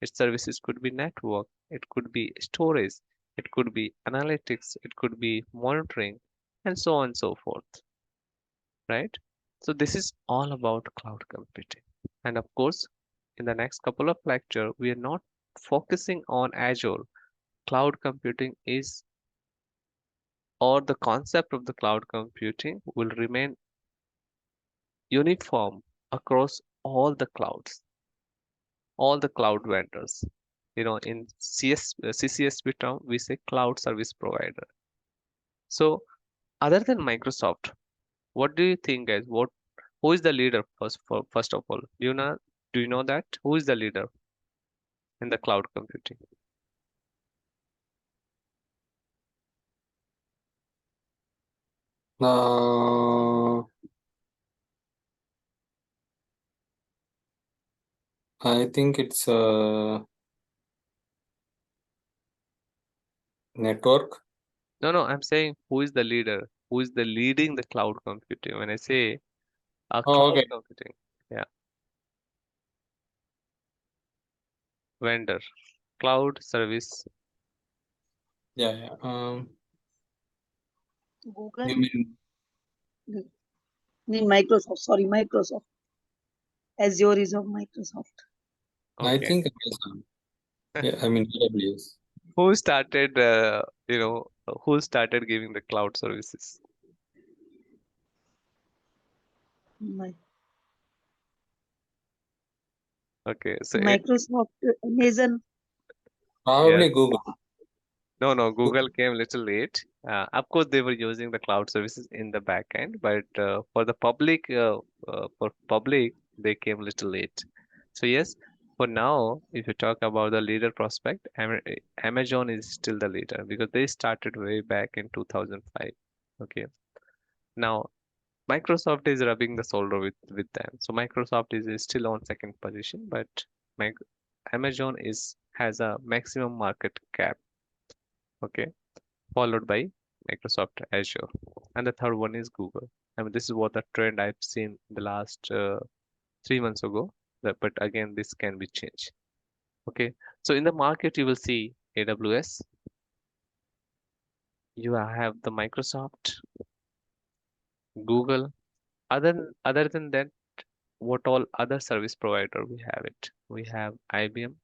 Its services could be network. It could be storage. It could be analytics. It could be monitoring, and so on and so forth. Right? So this is all about cloud computing. And of course, in the next couple of lecture, we are not focusing on Azure. Cloud computing is, or the concept of the cloud computing will remain uniform across all the clouds, all the cloud vendors. In CCSP term, we say cloud service provider. So other than Microsoft, what do you think, guys? Who is the leader first of all? Do you know that? Who is the leader in the cloud computing? Uh, I think it's network. No, no, I'm saying who is the leader? Who is the leading the cloud computing? When I say Oh, cloud okay. computing, yeah, vendor, cloud service. Yeah, yeah. Google, You mean in Microsoft, sorry, Microsoft. Azure is of Microsoft. I Okay. think Amazon. Yeah, I mean AWS. Who started, who started giving the cloud services? Mi- Okay, so Microsoft, Amazon. yes, Probably Google. no, no, Google. Google came a little late. Of course, they were using the cloud services in the back end, but for public, they came a little late. So yes, for now, if you talk about the leader prospect, Amazon is still the leader because they started way back in 2005. Okay, now Microsoft is rubbing the shoulder with them. So Microsoft is still on second position, but Mic- Amazon is has a maximum market cap. Okay, followed by Microsoft Azure, and the third one is Google. I mean, this is what the trend I've seen the last 3 months ago. But again, this can be changed. Okay, so in the market, you will see AWS. You have the Microsoft, Google. Other than that, what all other service provider we have it? We have IBM.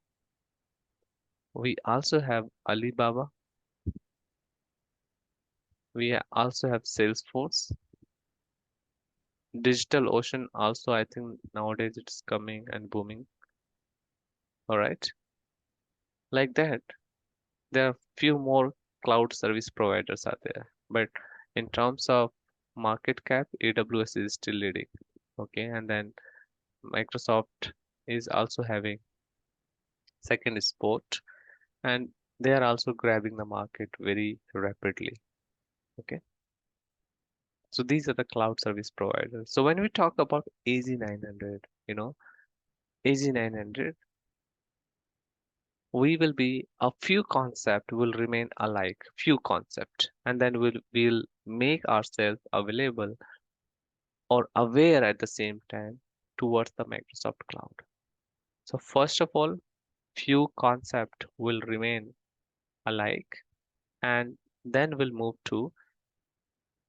We also have Alibaba. We also have Salesforce. Digital Ocean also, I think nowadays it's coming and booming. All right, like that. There are few more cloud service providers out there, but in terms of market cap, AWS is still leading. Okay, and then Microsoft is also having second spot, and they are also grabbing the market very rapidly. Okay, so these are the cloud service providers. So when we talk about AZ900, AZ900, we will be a few concept will remain alike, few concept, and then we'll make ourselves available or aware at the same time towards the Microsoft cloud. So first of all, few concept will remain alike, and then we'll move to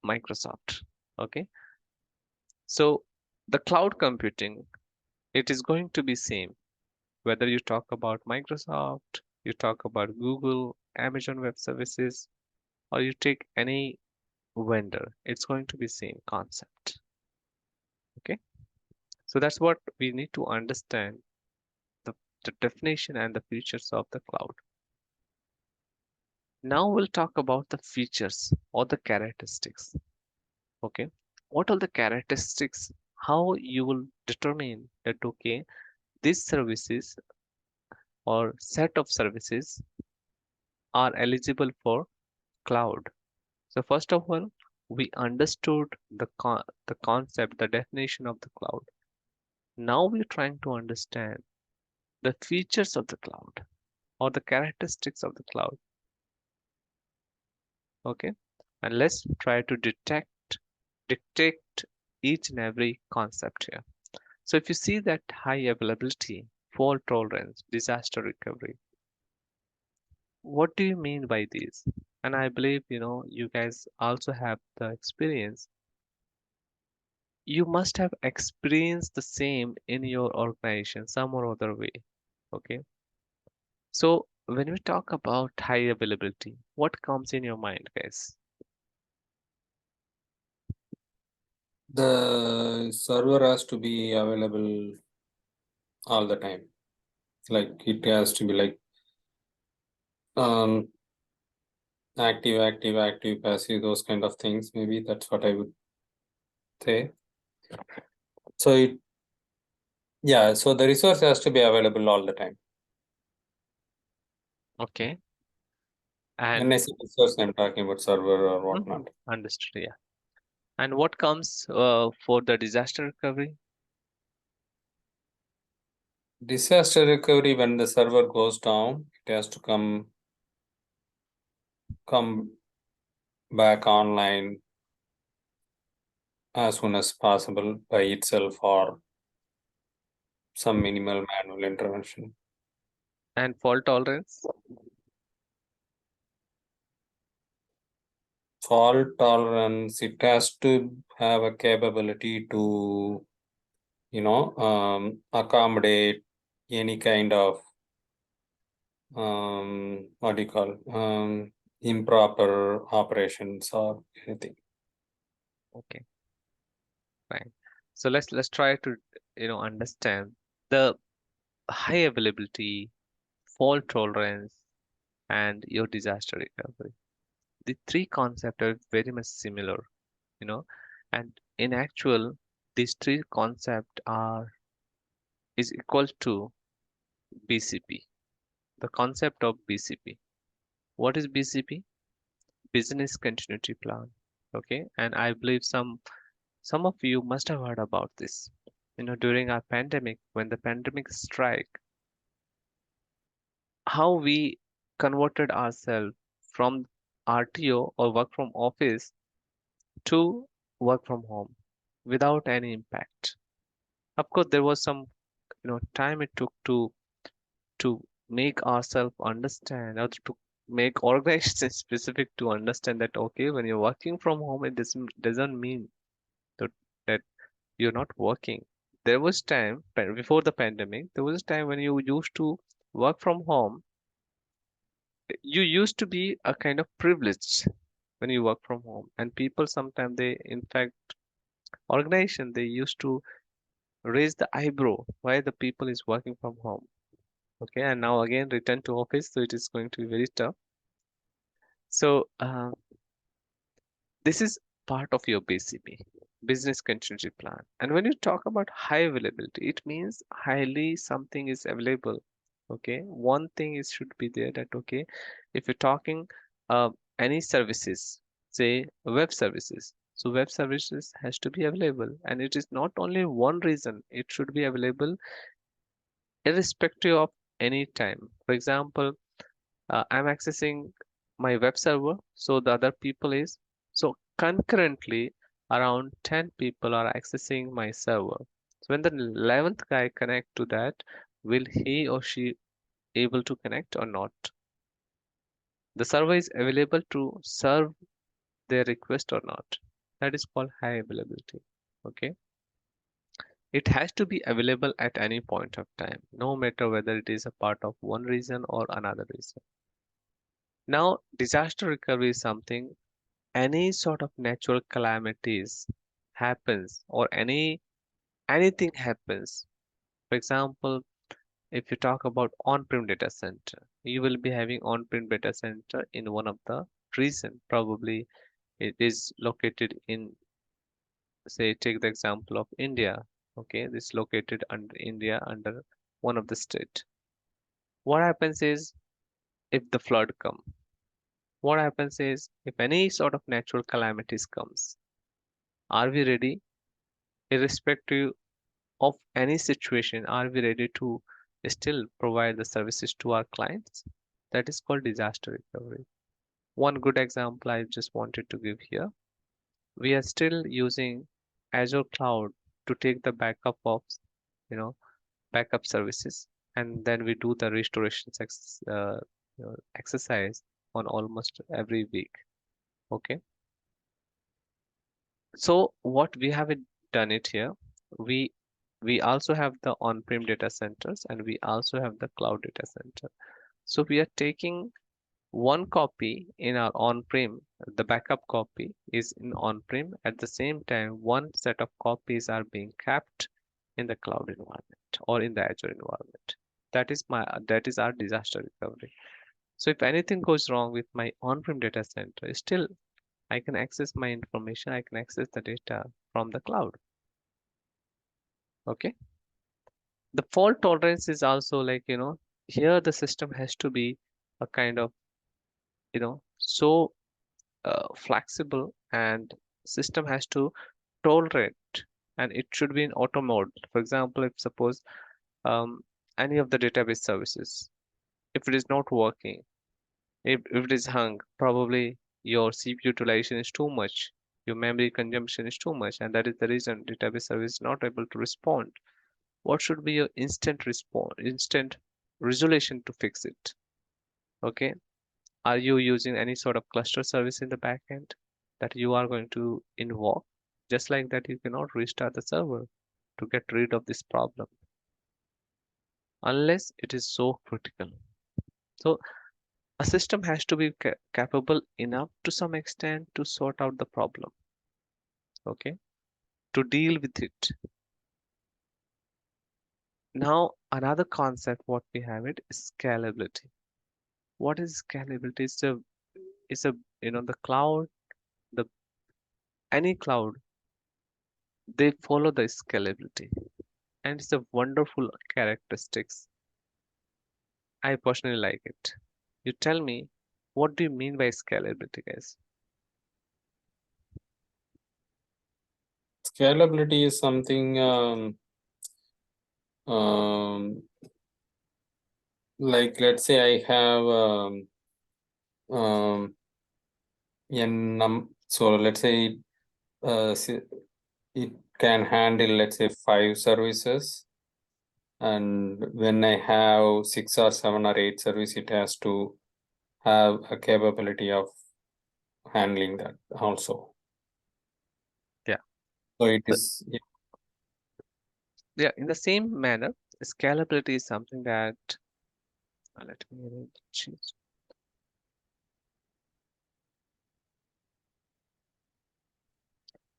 Microsoft. Okay, so the cloud computing, it is going to be same whether you talk about Microsoft, you talk about Google, Amazon Web Services, or you take any vendor, it's going to be same concept. Okay, so that's what we need to understand, the, the definition and the features of the cloud. Now we'll talk about the features or the characteristics. Okay, what are the characteristics, how you will determine that okay, these services or set of services are eligible for cloud. So first of all, we understood the concept, the definition of the cloud. Now we're trying to understand the features of the cloud or the characteristics of the cloud. Okay, and let's try to detect each and every concept here. So if you see that high availability, fault tolerance, disaster recovery, what do you mean by these? And I believe you guys also have the experience. You must have experienced the same in your organization some or other way. Okay, so when we talk about high availability, what comes in your mind, guys? The server has to be available all the time. Like it has to be like um active, passive, those kind of things. Maybe that's what I would say. So so the resource has to be available all the time. Okay, When and I say resource, I'm talking about server or mhm, whatnot. understood, yeah. And what comes for the disaster recovery? Disaster recovery, when the server goes down, it has to come back online as soon as possible by itself or some minimal manual intervention. And fault tolerance? Fault tolerance, it has to have a capability to accommodate any kind of what do you call improper operations or anything. Okay, fine. So let's try to understand the high availability, fault tolerance, and your disaster recovery. The three concepts are very much similar, you know, and in actual, these three concepts are is equal to BCP. The concept of BCP. What is BCP? Business Continuity Plan. Okay, and I believe some of you must have heard about this. During our pandemic, when the pandemic strike, how we converted ourselves from RTO or work from office to work from home without any impact. Of course, there was some time it took to make ourselves understand or to make organizations specific to understand that okay, when you're working from home, it doesn't mean that you're not working. There was time before the pandemic, there was a time when you used to work from home. You used to be a kind of privileged when you work from home, and people sometimes they, in fact, organization they used to raise the eyebrow why the people is working from home. Okay, and now again return to office, so it is going to be very tough. So this is part of your BCP, business contingency plan. And when you talk about high availability, it means highly something is available. Okay, one thing is should be there that okay, if you're talking uh, any services, say web services, so web services has to be available, and it is not only one reason, it should be available irrespective of any time. For example, I'm accessing my web server, so the other people is so concurrently around 10 people are accessing my server. So when the 11th guy connect to that, will he or she able to connect or not? The server is available to serve their request or not. That is called high availability. Okay. It has to be available at any point of time, no matter whether it is a part of one reason or another reason. Now, disaster recovery is something any sort of natural calamities happens or anything happens. For example, if you talk about on-prem data center, you will be having on-prem data center in one of the region. Probably it is located in, say, take the example of India. Okay, this located under India under one of the state. What happens is if the flood come, what happens is if any sort of natural calamities comes, are we ready? Irrespective of any situation, are we ready to still provide the services to our clients? That is called disaster recovery. One good example I just wanted to give here. We are still using Azure Cloud to take the backup of, you know, backup services, and then we do the restoration exercise on almost every week. Okay. So what we have done it here, we we also have the on-prem data centers and we also have the cloud data center. So we are taking one copy in our on-prem, the backup copy is in on-prem. At the same time, one set of copies are being kept in the cloud environment or in the Azure environment. That is our disaster recovery. So if anything goes wrong with my on-prem data center, still I can access my information, I can access the data from the cloud. Okay. The fault tolerance is also like, here the system has to be a kind of, so flexible and system has to tolerate and it should be in auto mode. For example, if suppose um, any of the database services, if it is not working, if it is hung, probably your CPU utilization is too much, your memory consumption is too much, and that is the reason database service is not able to respond. What should be your instant response, instant resolution to fix it? Okay. Are you using any sort of cluster service in the backend that you are going to invoke? Just like that, you cannot restart the server to get rid of this problem unless it is so critical. So a system has to be capable enough to some extent to sort out the problem, okay, to deal with it. Now, another concept what we have it is scalability. What is scalability? It's a the cloud, the any cloud, they follow the scalability, and it's a wonderful characteristics. I personally like it. You tell me, what do you mean by scalability, guys? Scalability is something um, like let's say I have um, so let's say it can handle let's say 5 services, and when I have 6 or 7 or 8 service, it has to have a capability of handling that also. Yeah. So it So, is yeah, in the same manner, scalability is something that let me change.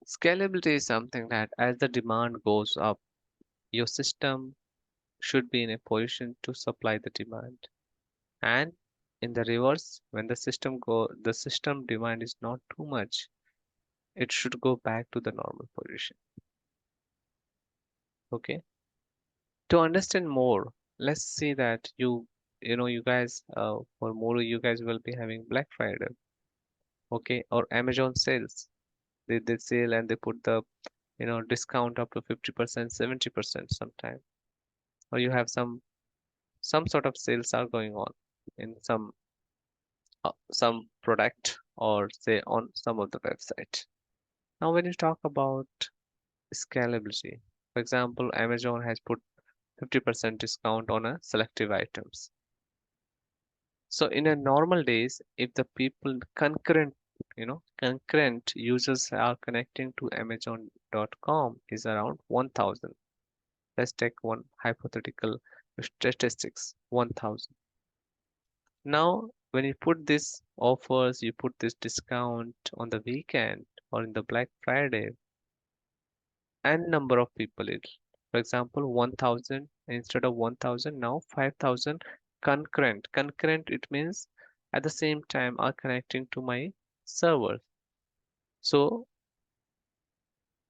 Scalability is something that as the demand goes up, your system should be in a position to supply the demand. And In the reverse, when the system demand is not too much, it should go back to the normal position. Okay. To understand more, let's see that you guys, for more, you guys will be having Black Friday, okay, or Amazon sales. They sell and they put the discount up to 50%, 70% sometime, or you have some sort of sales are going on in some product, or say on some of the website. Now, when you talk about scalability, for example, Amazon has put 50% discount on a selective items. So in a normal days, if the people concurrent users are connecting to Amazon.com is around 1,000. Let's take one hypothetical statistics, 1,000. Now, when you put this offers, you put this discount on the weekend or in the Black Friday, and number of people it. For example, 1,000 instead of 1,000, now 5,000 concurrent. Concurrent, it means at the same time are connecting to my server. So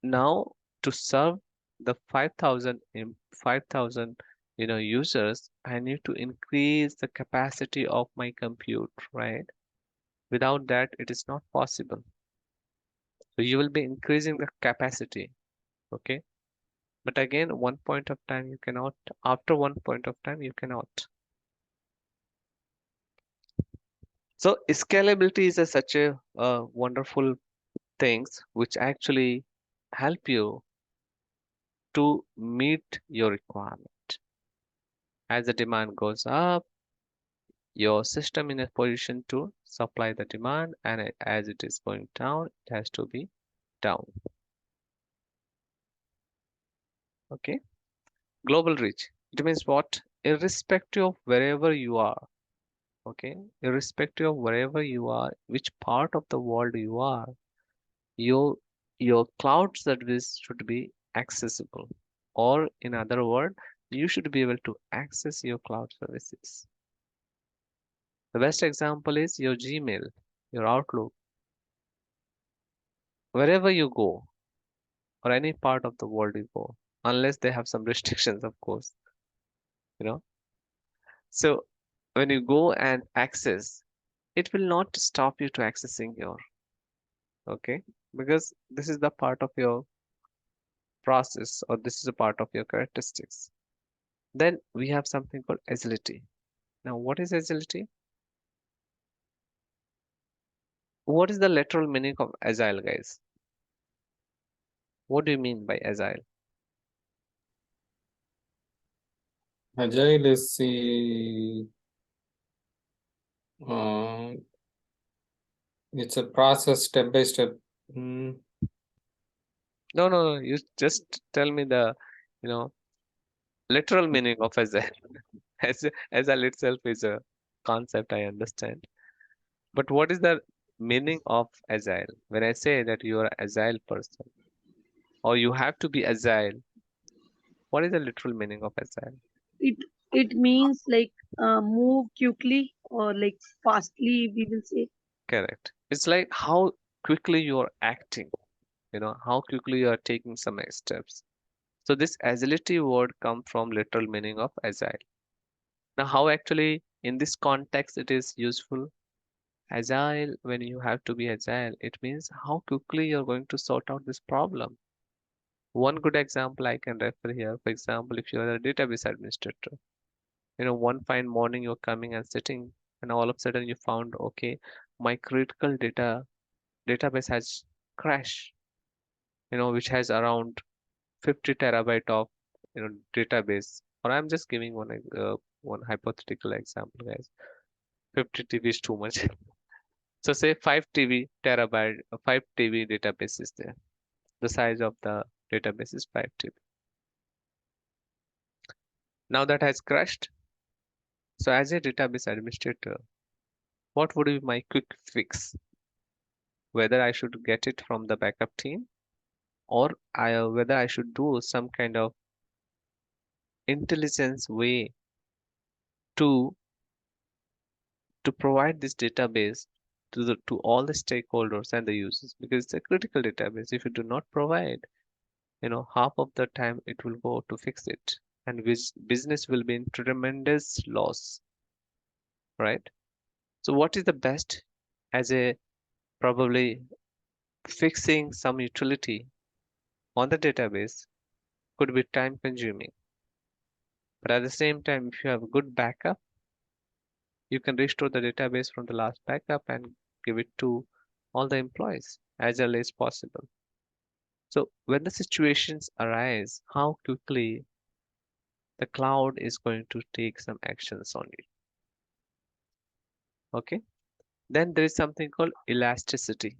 now to serve the 5,000 users, I need to increase the capacity of my compute, right? Without that, it is not possible. So you will be increasing the capacity, okay? But again, one point of time you cannot, after one point of time you cannot. So scalability is such a wonderful things which actually help you to meet your requirement. As the demand goes up, your system in a position to supply the demand, and as it is going down, it has to be down. Okay. Global reach. It means what? Irrespective of wherever you are, okay, irrespective of wherever you are, which part of the world you are, your your cloud service should be accessible, or in other word, you should be able to access your cloud services. The best example is your Gmail, your Outlook. Wherever you go, or any part of the world you go, unless they have some restrictions, of course, you know. So when you go and access, it will not stop you to accessing your, okay, because this is the part of your process, or this is a part of your characteristics. Then we have something called agility. Now, what is agility? What is the literal meaning of agile, guys? What do you mean by agile? Agile is the uh, it's a process step by step. Mm, No, no, no. You just tell me the, you know, literal meaning of agile. Agile itself is a concept I understand. But what is the meaning of agile? When I say that you are an agile person, or you have to be agile, what is the literal meaning of agile? It it means like move quickly or like fastly, we will say. Correct. It's like how quickly you are acting, how quickly you are taking some next steps. So this agility word come from literal meaning of agile. Now, how actually in this context it is useful? Agile, when you have to be agile, it means how quickly you're going to sort out this problem. One good example I can refer here, for example, if you're a database administrator, one fine morning you're coming and sitting, and all of a sudden you found, okay, my critical database has crashed, which has around 50 terabyte of, database. Or I'm just giving one hypothetical example, guys. 50 TB is too much. So say 5 TB database is there. The size of the database is 5 TB. Now that has crashed. So as a database administrator, what would be my quick fix? Whether I should get it from the backup team, or whether I should do some kind of intelligence way to to provide this database to all the stakeholders and the users, because it's a critical database. If you do not provide, half of the time it will go to fix it, and which business will be in tremendous loss, right? So what is the best as a probably fixing some utility on the database could be time consuming, but at the same time, if you have a good backup, you can restore the database from the last backup and give it to all the employees as early as possible. So when the situations arise, how quickly the cloud is going to take some actions on it. Okay. Then there is something called elasticity.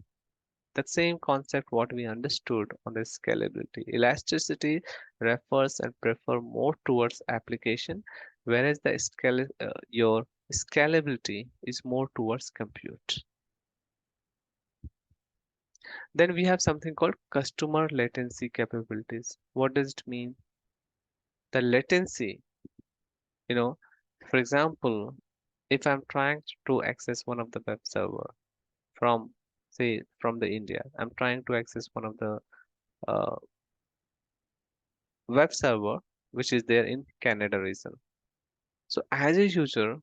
The same concept what we understood on the scalability. Elasticity refers and prefer more towards application, whereas your scalability is more towards compute. Then we have something called customer latency capabilities. What does it mean? The latency, you know, for example, if I'm trying to access one of the web server from, say, from the India, I'm trying to access one of the uh, web server which is there in Canada region. So as a user,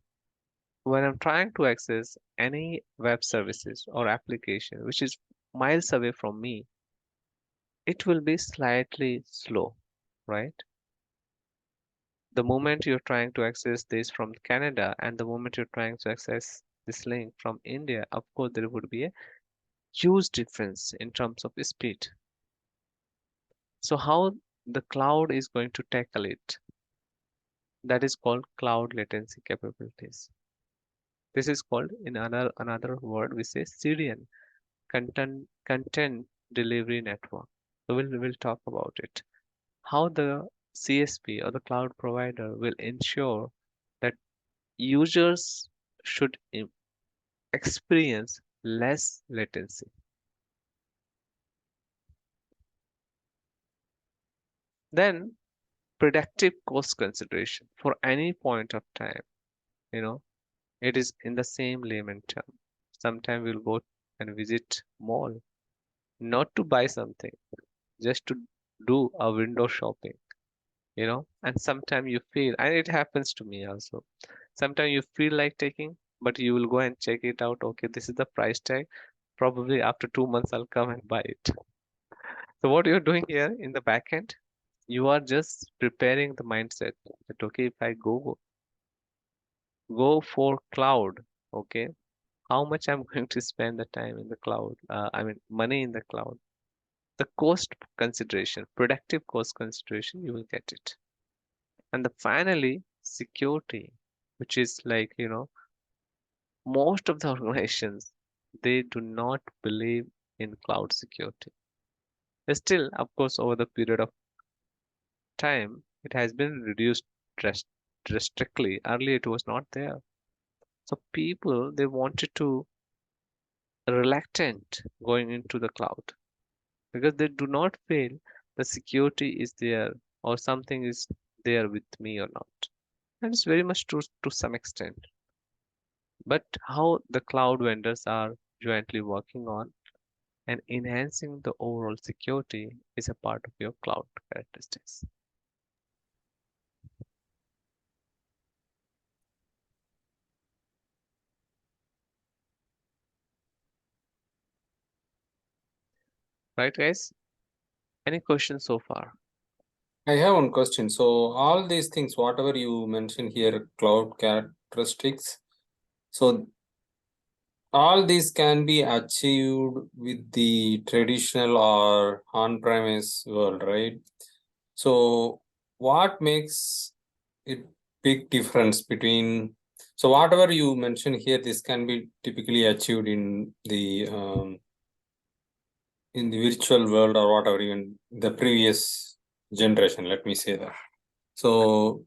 when I'm trying to access any web services or application which is miles away from me, it will be slightly slow, right? The moment you're trying to access this from Canada and the moment you're trying to access this link from India, of course, there would be a huge difference in terms of speed. So, how the cloud is going to tackle it? That is called cloud latency capabilities. This is called, in another word, we say CDN, content delivery network. So, we'll talk about it. How the CSP or the cloud provider will ensure that users should experience less latency. Then predictive cost consideration for any point of time, you know, it is in the same layman term. Sometimes we'll go and visit mall, not to buy something, just to do a window shopping, and sometimes you feel, and it happens to me also. Sometimes you feel like taking, but you will go and check it out. Okay, this is the price tag. Probably after 2 months, I'll come and buy it. So what you're doing here in the back end, you are just preparing the mindset that okay, if I go for cloud, okay, how much I'm going to spend the time in the cloud? I mean, money in the cloud. The cost consideration, productive cost consideration, you will get it. And finally, security, which is like, most of the organizations, they do not believe in cloud security. Still, of course, over the period of time, it has been reduced drastically. Earlier, it was not there. So people, they wanted to reluctant going into the cloud because they do not feel the security is there or something is there with me or not. And it's very much true to some extent. But how the cloud vendors are jointly working on and enhancing the overall security is a part of your cloud characteristics. Right, guys? Any questions so far? I have one question. So all these things, whatever you mentioned here, cloud characteristics, so all these can be achieved with the traditional or on-premise world, right? So what makes it big difference between, so whatever you mentioned here, this can be typically achieved in the virtual world or whatever, even the previous generation, let me say that. So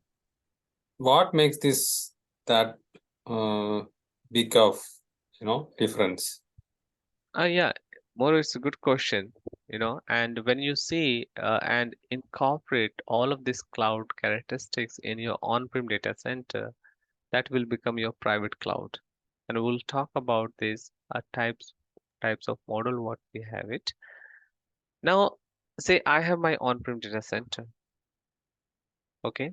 what makes this that big of difference? Yeah, more it's a good question, and when you see and incorporate all of these cloud characteristics in your on-prem data center, that will become your private cloud. and we'll talk about these types of model what we have it. Now, say I have my on-prem data center. Okay,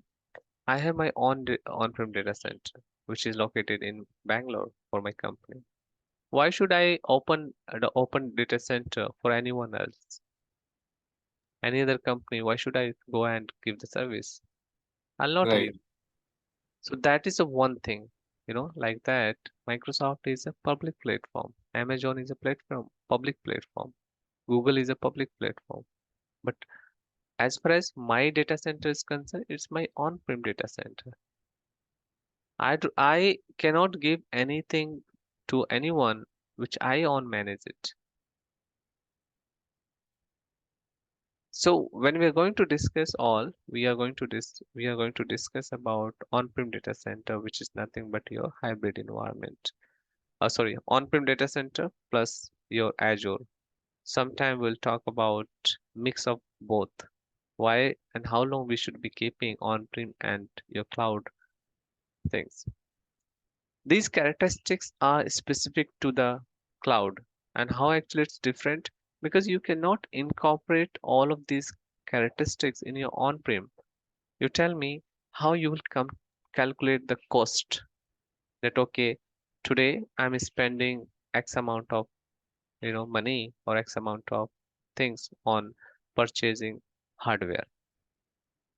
I have my on-prem data center, which is located in Bangalore for my company. Why should I open the open data center for anyone else, any other company? Why should I go and give the service? I'll not Right. give. So that is the one thing, like that. Microsoft is a public platform. Amazon is a public platform. Google is a public platform. But as far as my data center is concerned, it's my on-prem data center. I cannot give anything to anyone which I own manage it. So when we are going to discuss all, we are going to discuss about on-prem data center, which is nothing but your hybrid environment. Sorry, on-prem data center plus your Azure. Sometime we'll talk about mix of both. Why and how long we should be keeping on-prem and your cloud things. These characteristics are specific to the cloud, and how actually it's different because you cannot incorporate all of these characteristics in your on-prem. You tell me how you will come calculate the cost that okay, today I'm spending X amount of money or X amount of things on purchasing hardware.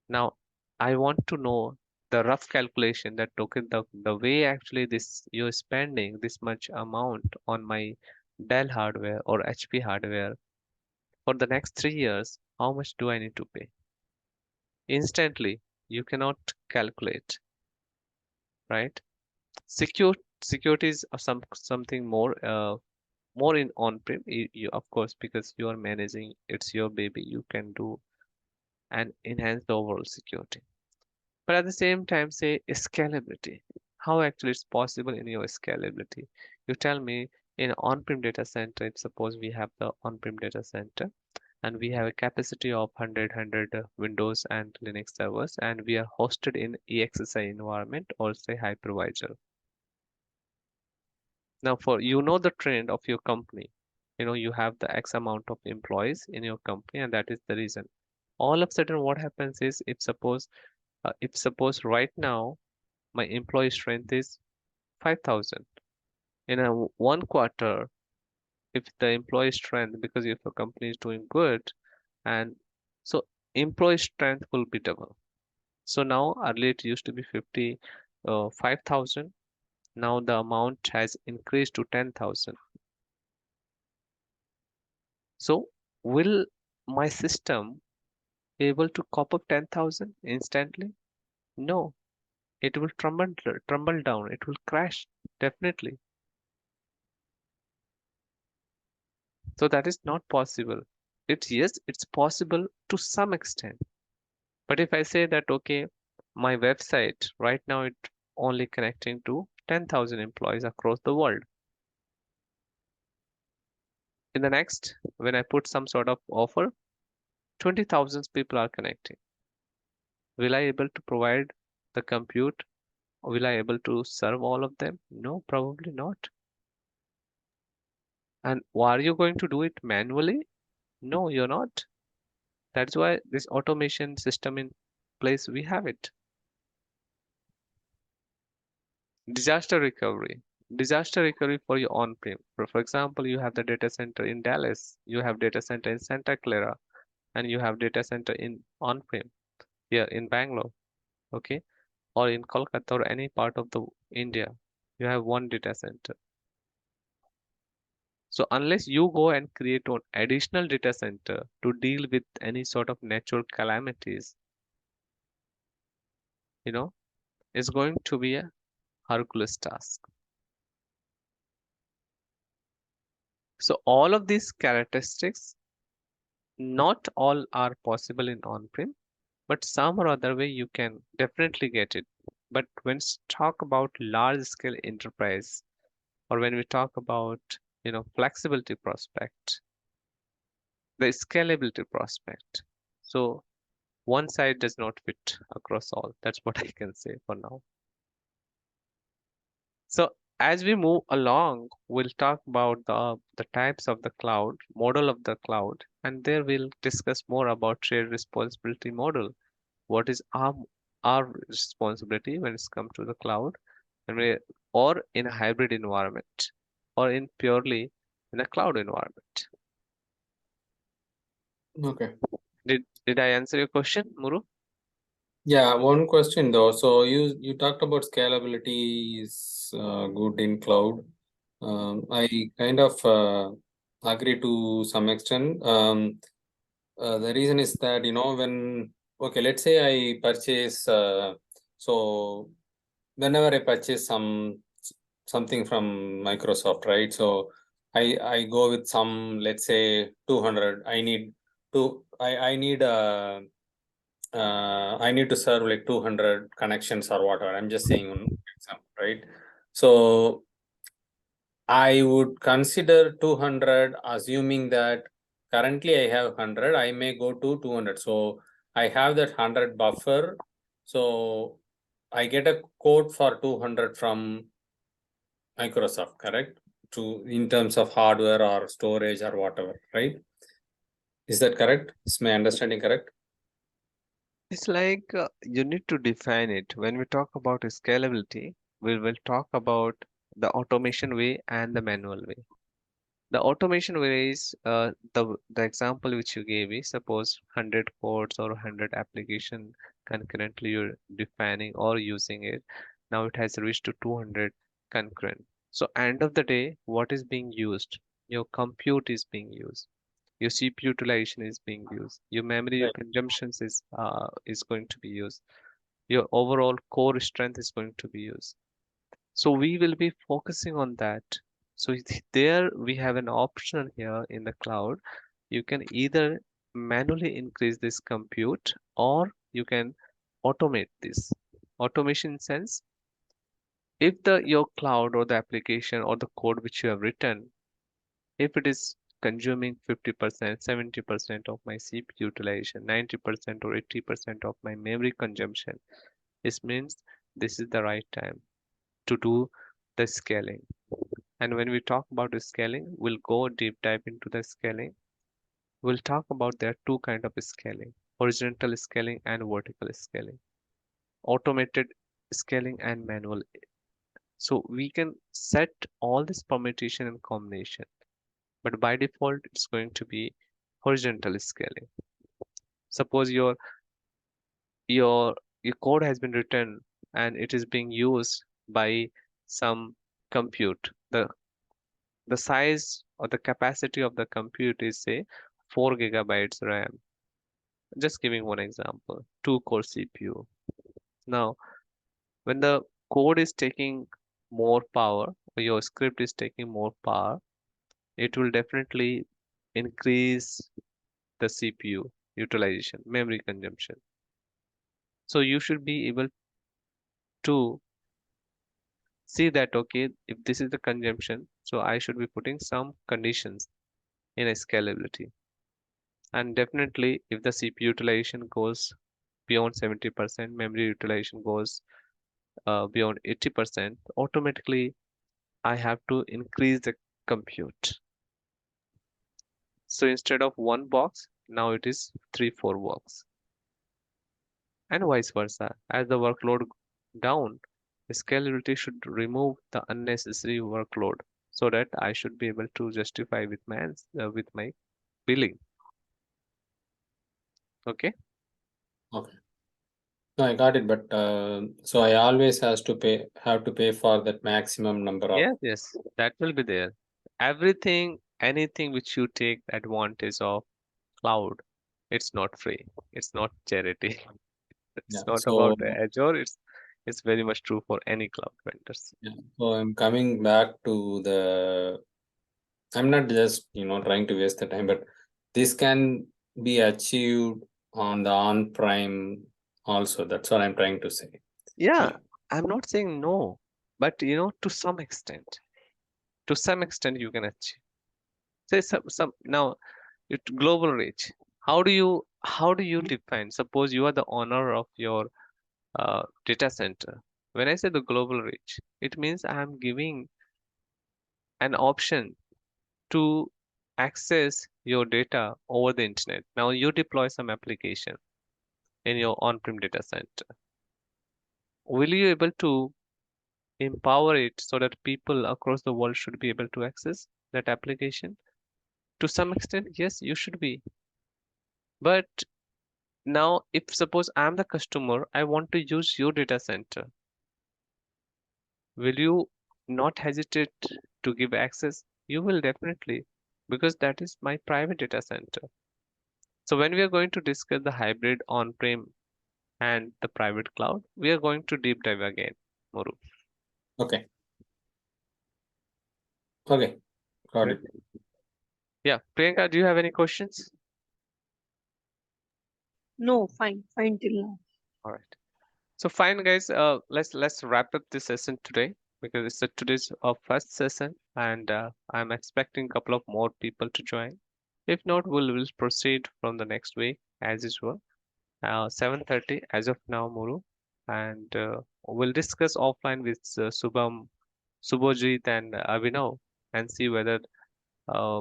Now, I want to know the rough calculation that okay, the way actually this you're spending this much amount on my Dell hardware or HP hardware for the next 3 years, how much do I need to pay? Instantly, you cannot calculate, right? Secure Security is something more in on-prem. You of course because you are managing, it's your baby. You can do and enhance the overall security. But at the same time, say scalability. How actually it's possible in your scalability? You tell me in on-prem data center, if suppose we have the on-prem data center and we have a capacity of 100 Windows and Linux servers and we are hosted in EXSI environment or say hypervisor. Now for the trend of your company, you have the X amount of employees in your company and that is the reason. All of a sudden what happens is if suppose right now my employee strength is 5,000 in a one quarter, if the employee strength because if a company is doing good and so employee strength will be double. So now earlier it used to be 5,000. Now the amount has increased to 10,000. So will my system able to cop up 10,000 instantly? No, it will tumble down. It will crash definitely. So that is not possible. Yes, it's possible to some extent. But if I say that okay, my website right now it only connecting to 10,000 employees across the world. In the next, when I put some sort of offer, 20,000 people are connecting. Will I able to provide the compute? Will I able to serve all of them? No, probably not. And are you going to do it manually? No, you're not. That's why this automation system in place we have it. Disaster recovery. Disaster recovery for your on-prem. For example, you have the data center in Dallas, you have data center in Santa Clara, and you have data center in on-prem here in Bangalore, okay, or in Kolkata or any part of the India. You have one data center. So unless you go and create an additional data center to deal with any sort of natural calamities, you know, it's going to be a Hercules task. So all of these characteristics, not all are possible in on-prem, but some or other way you can definitely get it. But when we talk about large scale enterprise, or when we talk about flexibility prospect, the scalability prospect, so one side does not fit across all. That's what I can say for now. So as we move along, we'll talk about the types of the cloud, model of the cloud, and there we'll discuss more about shared responsibility model. What is our responsibility when it's come to the cloud, and or in a hybrid environment, or in purely in a cloud environment. Okay. Did I answer your question, Muru? Yeah, one question though. So you talked about scalability is good in cloud. I kind of agree to some extent. The reason is that when okay, let's say I purchase so whenever I purchase something from Microsoft, right? So I go with some, let's say 200. I need to serve like 200 connections or whatever. I'm just saying one example, right? So I would consider 200, assuming that currently I have 100, I may go to 200. So I have that 100 buffer. So I get a quote for 200 from Microsoft, correct? To in terms of hardware or storage or whatever, right? Is that correct? Is my understanding correct? It's like you need to define it. When we talk about scalability, we will talk about the automation way and the manual way. The automation way is the example which you gave is suppose 100 codes or 100 application concurrently you're defining or using it. Now it has reached to 200 concurrent. So end of the day, what is being used? Your compute is being used. Your CPU utilization is being used. Your memory Right. consumptions is going to be used. Your overall core strength is going to be used. So we will be focusing on that. So there we have an option here in the cloud. You can either manually increase this compute or you can automate this. Automation sense, if the your cloud or the application or the code which you have written, if it is consuming 50%, 70% of my CPU utilization, 90% or 80% of my memory consumption, this means this is the right time to do the scaling. And when we talk about the scaling, we'll go deep dive into the scaling. We'll talk about there are two kind of scaling, horizontal scaling and vertical scaling, automated scaling and manual. So we can set all this permutation and combination, but by default, it's going to be horizontal scaling. Suppose your your code has been written and it is being used by some compute. The size or the capacity of the compute is say 4 gigabytes RAM. Just giving one example, 2 core CPU. Now, when the code is taking more power, or your script is taking more power, it will definitely increase the CPU utilization, memory consumption. So you should be able to see that, okay, if this is the consumption, so I should be putting some conditions in a scalability. And definitely, if the CPU utilization goes beyond 70%, memory utilization goes beyond 80%, automatically I have to increase the compute. So instead of one box, now it is 3, 4 box, and vice versa. As the workload down, scalability should remove the unnecessary workload so that I should be able to justify with my billing. Okay. Okay. No, I got it, but so I always have to pay for that maximum number of. Yes, yes, that will be there. Everything, anything which you take advantage of cloud, it's not free. It's not charity. Yeah. It's not So about Azure. It's very much true for any cloud vendors. yeah. So I'm coming back to the. I'm not just trying to waste the time, but this can be achieved on the on-prem also. That's what I'm trying to say. Yeah, Yeah. I'm not saying no, but to some extent you can achieve. Say some now it global reach. How do you define? Suppose you are the owner of your data center. When I say the global reach, it means I am giving an option to access your data over the internet. Now you deploy some application in your on-prem data center. Will you able to empower it so that people across the world should be able to access that application? To some extent, yes, you should be. But now, if suppose I'm the customer, I want to use your data center, will you not hesitate to give access? You will definitely, because that is my private data center. So when we are going to discuss the hybrid on-prem and the private cloud, we are going to deep dive again, Muru. Okay. Okay. Got Great. it. Yeah, Priyanka, do you have any questions? No, fine till now. All right. So fine, guys. Let's wrap up this session today because it's today's first session, and I'm expecting a couple of more people to join. If not, we'll proceed from the next week as usual. 7:30 as of now, Muru, and we'll discuss offline with Subham, Subhojit, and Abhinav, and see whether uh,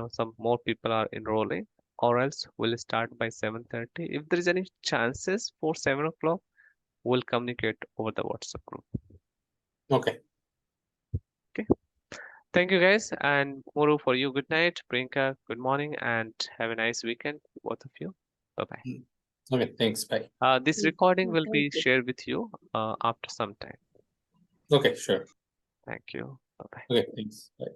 some more people are enrolling, or else we'll start by 7:30. If there is any chances for 7 o'clock, we'll communicate over the WhatsApp group. Okay. Okay. Thank you, guys, and Muru for you. Good night, Priyanka. Good morning, and have a nice weekend, both of you. Bye bye. Okay. Thanks. Bye. This recording will Thank be you. shared with you after some time. Okay. Sure. Thank you. Bye bye. Okay. Thanks. Bye.